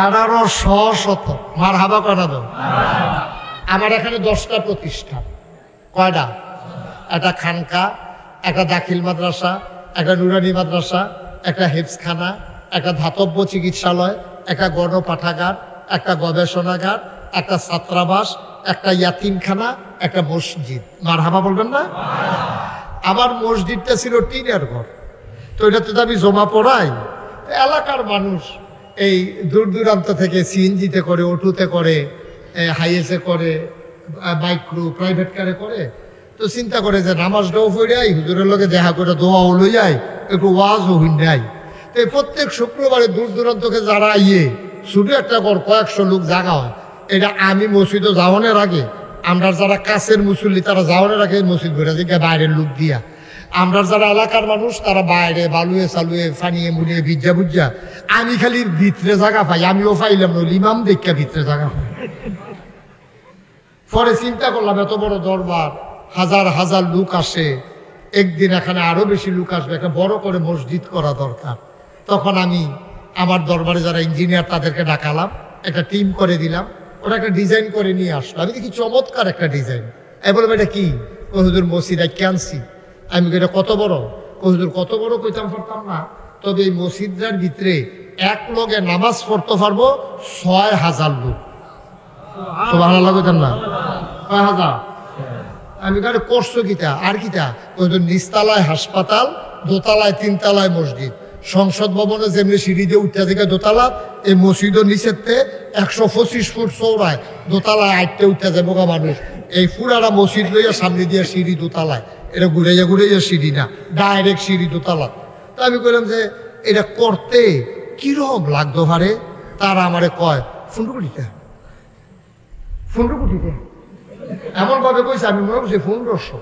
Speaker 1: 1800 শতক। মার হাবা কয়টা দাও? আমার এখানে 10টা প্রতিষ্ঠান। কয়টা? একটা খানকা, একটা দাখিল মাদ্রাসা, একটা নুরানি মাদ্রাসা, একটা হেফজখানা, একটা ধাতব্য চিকিৎসালয়, একটা গণপাঠাগার, একটা গবেষণাগার, একটা ছাত্রাবাস, একটা ইয়াতিমখানা, একটা মসজিদ। মার হাবা বলবেন না? আমার মসজিদটা ছিল টিনের ঘর, তো এটাতে তো আমি জমা পড়াই। এলাকার মানুষ এই দূর দূরান্ত থেকে সিএনজিতে করে, অটোতে করে, হাইয়েসে করে, মাইক্রো প্রাইভেট কারে করে, তো চিন্তা করে যে নামাজটাও পড়ে আই, হুজুরের লগে দেখা করে দোয়াও লই যাই, একটু ওয়াজও হইনাই। তো প্রত্যেক শুক্রবারে দূর দূরান্তকে যারা আইয়ে শুধু একটা ঘর, কয়েকশো লোক জাগা হয়। এটা আমি মসজিদে যাওয়ানোর আগে, আমরা যারা কাছের মুসল্লি তারা যাওয়ানোর আগে মসজিদ ঘুরে দিকে বাইরের লোক দিয়া, আমরা যারা এলাকার মানুষ তারা বাইরে বালুয়ে চালুয়ে ফানিয়ে মুড়িয়ে ভিজা বুঝা, আমি খালি ভিতরে জায়গা পাই। আমিও পাইলাম না, ইমাম দেখা ভিতরে জায়গা পাই। পরে চিন্তা করলাম এত বড় দরবার, হাজার হাজার লোক আসে, একদিন এখানে আরো বেশি লোক আসবে, একটা বড় করে মসজিদ করা দরকার। তখন আমি আমার দরবারে যারা ইঞ্জিনিয়ার তাদেরকে ডাকালাম, একটা টিম করে দিলাম, ওরা একটা ডিজাইন করে নিয়ে আসলো। আমি দেখি চমৎকার একটা ডিজাইন। আমি বললাম এটা কি? হুজুর মসজিদ ক্যান্সি। আমি এটা কত বড়? হুজুর কত বড় কইতাম পারতাম না, তবে এই মসজিদটার ভিতরে এক লগে নামাজ পড়তে পারবো 6000 লোক। সুবহানাল্লাহ কইতাম না? 6000। আমি কারে করছো কিতা আর কিতা? হুজুর নিচতলায় হাসপাতাল, দোতলায় 3 তলায় মসজিদ, সংসদ ভবনে যেমনি সিঁড়ি দিয়ে উঠতে থেকে দোতলা, এই মসজিদও নিচেতে 125 ফুট চৌড়ায়, দোতলায় 8টে উঠতে যাবো মানুষ। এই পুরাটা মসজিদ লইয়া সামনে দিয়ে সিঁড়ি দোতলায়, এটা ঘুরাইয়া ঘুরাইয়া সিঁড়ি না, ডাইরেক্ট সিঁড়ি দোতলা। তো আমি কইলাম যে এটা করতে কিরকম লাগতো ভারে? তারা আমারে কয় 15 কোটিতে, 15 কোটিতে এমন ভাবে কইছে, আমি মনে করছি 1500।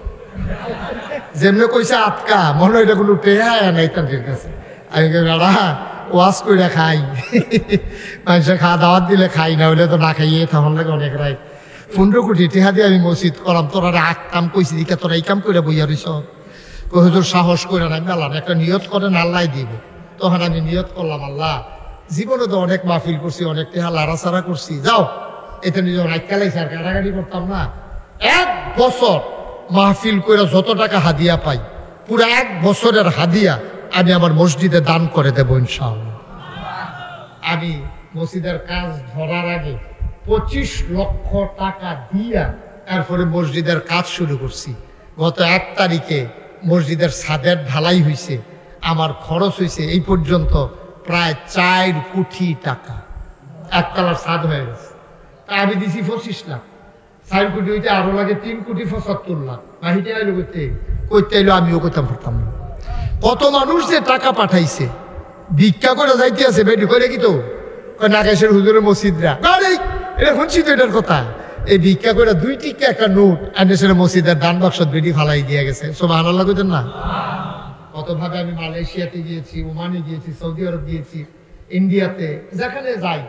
Speaker 1: যেমনি কইছে আটকা, মনে হয় এটা কোনো টেহা নাই তাদের কাছে। আমি দাদা ওয়াশ করে খাই, মানুষের খাওয়া দাওয়াত দিলে খাই, না হলে তো না খাইয়ে তখন লাগে অনেক রাই। 15 কোটি টেহা দিয়ে আমি মসজিদ করাম, তোরা আট কাম কইছি দিকে তোরা এই কাম করে বইয়া রইছ। হুজুর সাহস করে না মেলাম, একটা নিয়ত করেন আল্লাহ দিব। তখন আমি নিয়ত করলাম, আল্লাহ জীবনে তো অনেক মাহফিল করছি, অনেক টেহা লাড়াচাড়া করছি, যাও এটা নিজের রাইকালাইছে আর কাটাকাটি করতাম না। 1 বছর মাহফিল করে যত টাকা হাদিয়া পাই, পুরো 1 বছরের হাদিয়া আমি আমার মসজিদে দান করে দেবো ইনশাআল্লাহ। আমি মসজিদের কাজ ধরার আগে 25 লক্ষ টাকা দিয়া এরপরে মসজিদের কাজ শুরু করছি। গত 1 তারিখে মসজিদের ছাদের ঢালাই হয়েছে, আমার খরচ হয়েছে এই পর্যন্ত প্রায় 4 কোটি টাকা। একতলার ছাদ হয়ে গেছে, তা আমি দিছি 25 লাখ। 4 কোটি হইতে আরো লাগে 3 কোটি 75 লাখ। মাহিতে আইলো করতে আইলো, আমিও করতাম পারতাম না। কত মানুষ যে টাকা পাঠাইছে, ভিক্ষা করে যাইতে আছে বেটি করে কি তো নাগেশের হুজুরের মসজিদরা এটা শুনছি তো এটার কথা। এই ভিক্ষা করে 2 টিকা একটা নোট আনেশের মসজিদের দান বাক্স বেটি ফালাই দিয়ে গেছে। সুবহানাল্লাহ কইতেন না? কতভাবে আমি মালয়েশিয়াতে গিয়েছি, ওমানে গিয়েছি, সৌদি আরব গিয়েছি, ইন্ডিয়াতে, যেখানে যাই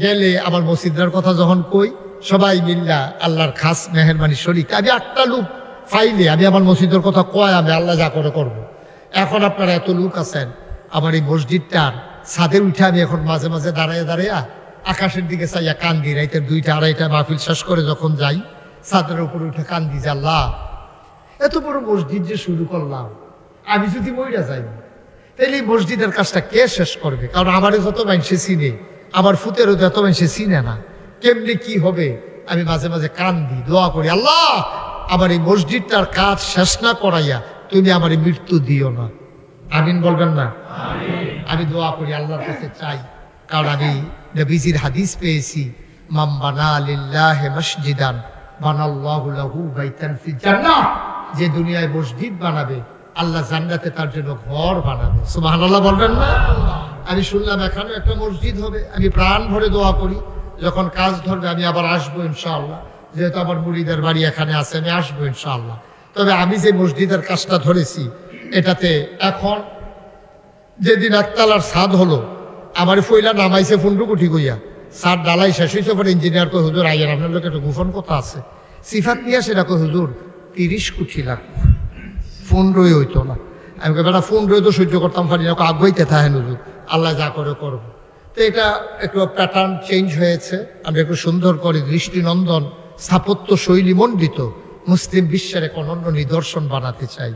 Speaker 1: গেলে আমার মসজিদরার কথা যখন কই সবাই মিল্লা আল্লাহর খাস মেহেরবানি শরীক। আমি একটা লোক ফাইলে আমি আমার মসজিদের কথা কয় আমি আল্লাহ যা করে করবো। এখন আপনারা এত লোক আছেন, আমার এই মসজিদটার ছাদে উঠে আমি এখন মাঝে মাঝে দাঁড়াইয়া আকাশের দিকে চাইয়া কান্দি। রাইতের 2টা 2:30টা মাহফিল শেষ করে যখন যাই ছাদের উপরে উঠে কান্দি যে আল্লাহ এত বড় মসজিদ যে শুরু করলাম, আমি যদি মইরা যাই তাহলে এই মসজিদের কাজটা কে শেষ করবে? কারণ আমারও যত মানুষে চিনে, আমার ফুতেরও যত মানুষে চিনে না, কেমনি কি হবে? আমি মাঝে মাঝে কান্দি, দোয়া করি, আল্লাহ আমার এই মসজিদটার কাজ শেষ না করাইয়া তুমি আমার মৃত্যু দিও না। আমিন বলবেন না? আমি দোয়া করি, আল্লাহর কাছে চাই। কারণ আমি নবীজির হাদিস পেয়েছি, মান বানা লিল্লাহি মসজিদান বানাল্লাহু লাহু বাইতান ফিল জান্নাহ। যে দুনিয়ায় মসজিদ বানাবে আল্লাহ জান্নাতে তার জন্য ঘর বানাবে। সুবহানাল্লাহ বলবেন না? আমি শুনলাম এখানে একটা মসজিদ হবে, আমি প্রাণ ভরে দোয়া করি যখন কাজ ধরবে আমি আবার আসবো ইনশাআল্লাহ। যেহেতু আমার মুরিদের বাড়ি এখানে আছে, আমি আসবো ইনশাআল্লাহ। তবে আমি যে মসজিদের কাজটা ধরেছি এটাতে এখন যেদিন একতলার ছাদ হলো, আমার ফইলা নামাইছে 15 কোটি কইয়া, ছাদ ডালাই শেষ হয়েছে। পরে ইঞ্জিনিয়ার কই হুজুর আইয়ার আপনার লোক একটা গোপন কথা আছে, সিফাত নিয়ে সেটা কই হুজুর 30 কোটি লাগবে, 15ই হইতো না। আমি বেটা 15 তো সহ্য করতাম পারি না, আগ্রহীতে থাকেন হুজুর, আল্লাহ যা করে করবো। তো এটা একটু প্যাটার্ন চেঞ্জ হয়েছে, আমরা একটু সুন্দর করে দৃষ্টিনন্দন স্থাপত্য শৈলী মণ্ডিত মুসলিম বিশ্বের এক অনন্য নিদর্শন বানাতে চাই।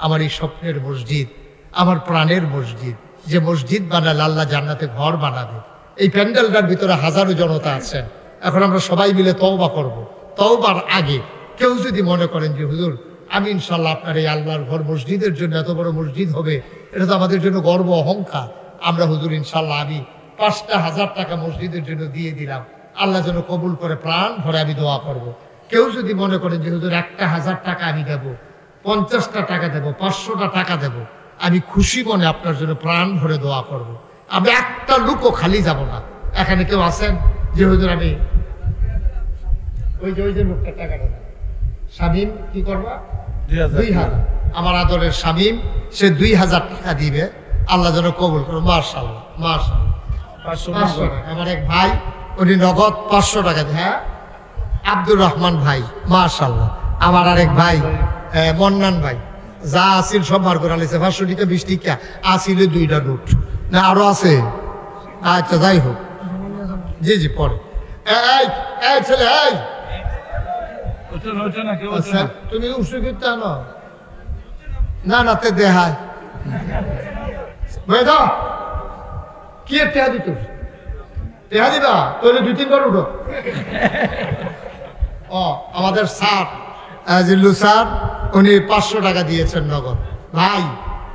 Speaker 1: আমার এই স্বপ্নের মসজিদ, আমার প্রাণের মসজিদ, যে মসজিদ বানালে আল্লাহ জান্নাতে ঘর বানাবে। এই প্যান্ডেলটার ভিতরে হাজারো জনতা আছেন। এখন আমরা সবাই মিলে তওবা করব। তওবার আগে কেউ যদি মনে করেন যে হুজুর আমি ইনশাল্লাহ আপনার এই আল্লাহর ঘর মসজিদের জন্য এত বড় মসজিদ হবে, এটা তো আমাদের জন্য গর্ব অহংকার, আমরা হুজুর ইনশাল্লাহ আমি 5,000 টাকা মসজিদের জন্য দিয়ে দিলাম, আল্লাহ যেন কবুল করে প্রাণ ভরে আমি দোয়া করব। কেউ যদি মনে করেন যে হুজুর 1,000 টাকা আমি দেব, 50টা টাকা দেব, 500টা টাকা দেব, আমি খুশি মনে আপনার জন্য প্রাণ ভরে দোয়া করব। আমি একটা লুকও খালি যাব না। এখানে কেউ আছেন যে হুজুর আমি ওই যে লোকটা টাকা দেব, শামীম কি করবা 2000, আমার আদরের শামীম সে 2000 টাকা দিবে, আল্লাহ যেন কবুল করে। মাশাআল্লাহ মাশাআল্লাহ। 500 টাকা আমার এক ভাই, উনি নগদ 500 টাকা দেয়। হ্যাঁ, আব্দুর রহমান ভাই মাশাআল্লাহ। আমার আরেক ভাই মন্নান ভাই, যা আসিল সব বার করে আলিছে, 500 টাকা 20 টাকা আসিলে 2টা নোট না আরো আছে। আচ্ছা যাই হোক, জি জি পরে এই ছেলে এই আচ্ছা, তুমি উৎসুক না না তে দেহায় কি টেহা দিত, টেহা দিবা তাহলে 2-3 বার উঠো। ও আমাদের স্যার জিল্লু স্যার উনি 500 টাকা দিয়েছেন নগদ। ভাই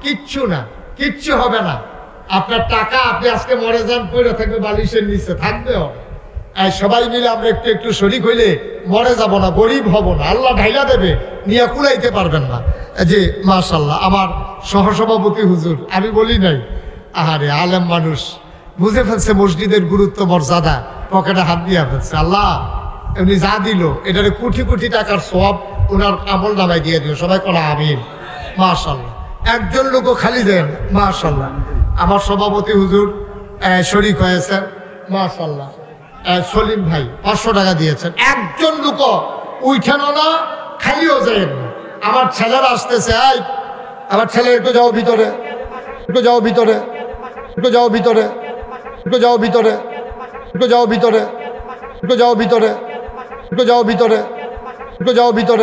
Speaker 1: কিচ্ছু না, কিচ্ছু হবে না, আপনার টাকা আপনি আজকে মরে যান পড়ে থাকবে বালিশের নিচে থাকবে। সবাই মিলে আমরা একটু একটু শরীক হইলে মরে যাব না, গরিব হব না, আল্লাহ ঢাইলা দেবে, নিয়ে কুলাইতে পারবেন না। যে মাশাআল্লাহ আমার সহসভাপতি হুজুর, আমি বলি নাই, আহারে আলেম মানুষ বুঝে ফেলছে মসজিদের গুরুত্ব মর্যাদা, পকেটে হাত দিয়ে ফেলছে। আল্লাহ উনি যা দিল এটারে কোটি কোটি টাকার সওয়াব ওনার আমল নামায় দিয়ে দিও। সবাই করা আমিন। মাশাআল্লাহ, একজন লোকও খালি দেন। মাশাআল্লাহ আমার সভাপতি হুজুর শরীক হয়েছেন। মাশাআল্লাহ সলিম ভাই 500 টাকা দিয়েছেন। একজন লোক উঠেন না, খালিও যায় না। আমার ছেলেরা আসতেছে, আমার ছেলে একটু যাও ভিতরে, একটু যাও ভিতরে, একটু যাও ভিতরে, একটু যাও ভিতরে, একটু যাও ভিতরে, একটু যাও ভিতরে, একটু যাও ভিতরে, একটু যাও ভিতরে।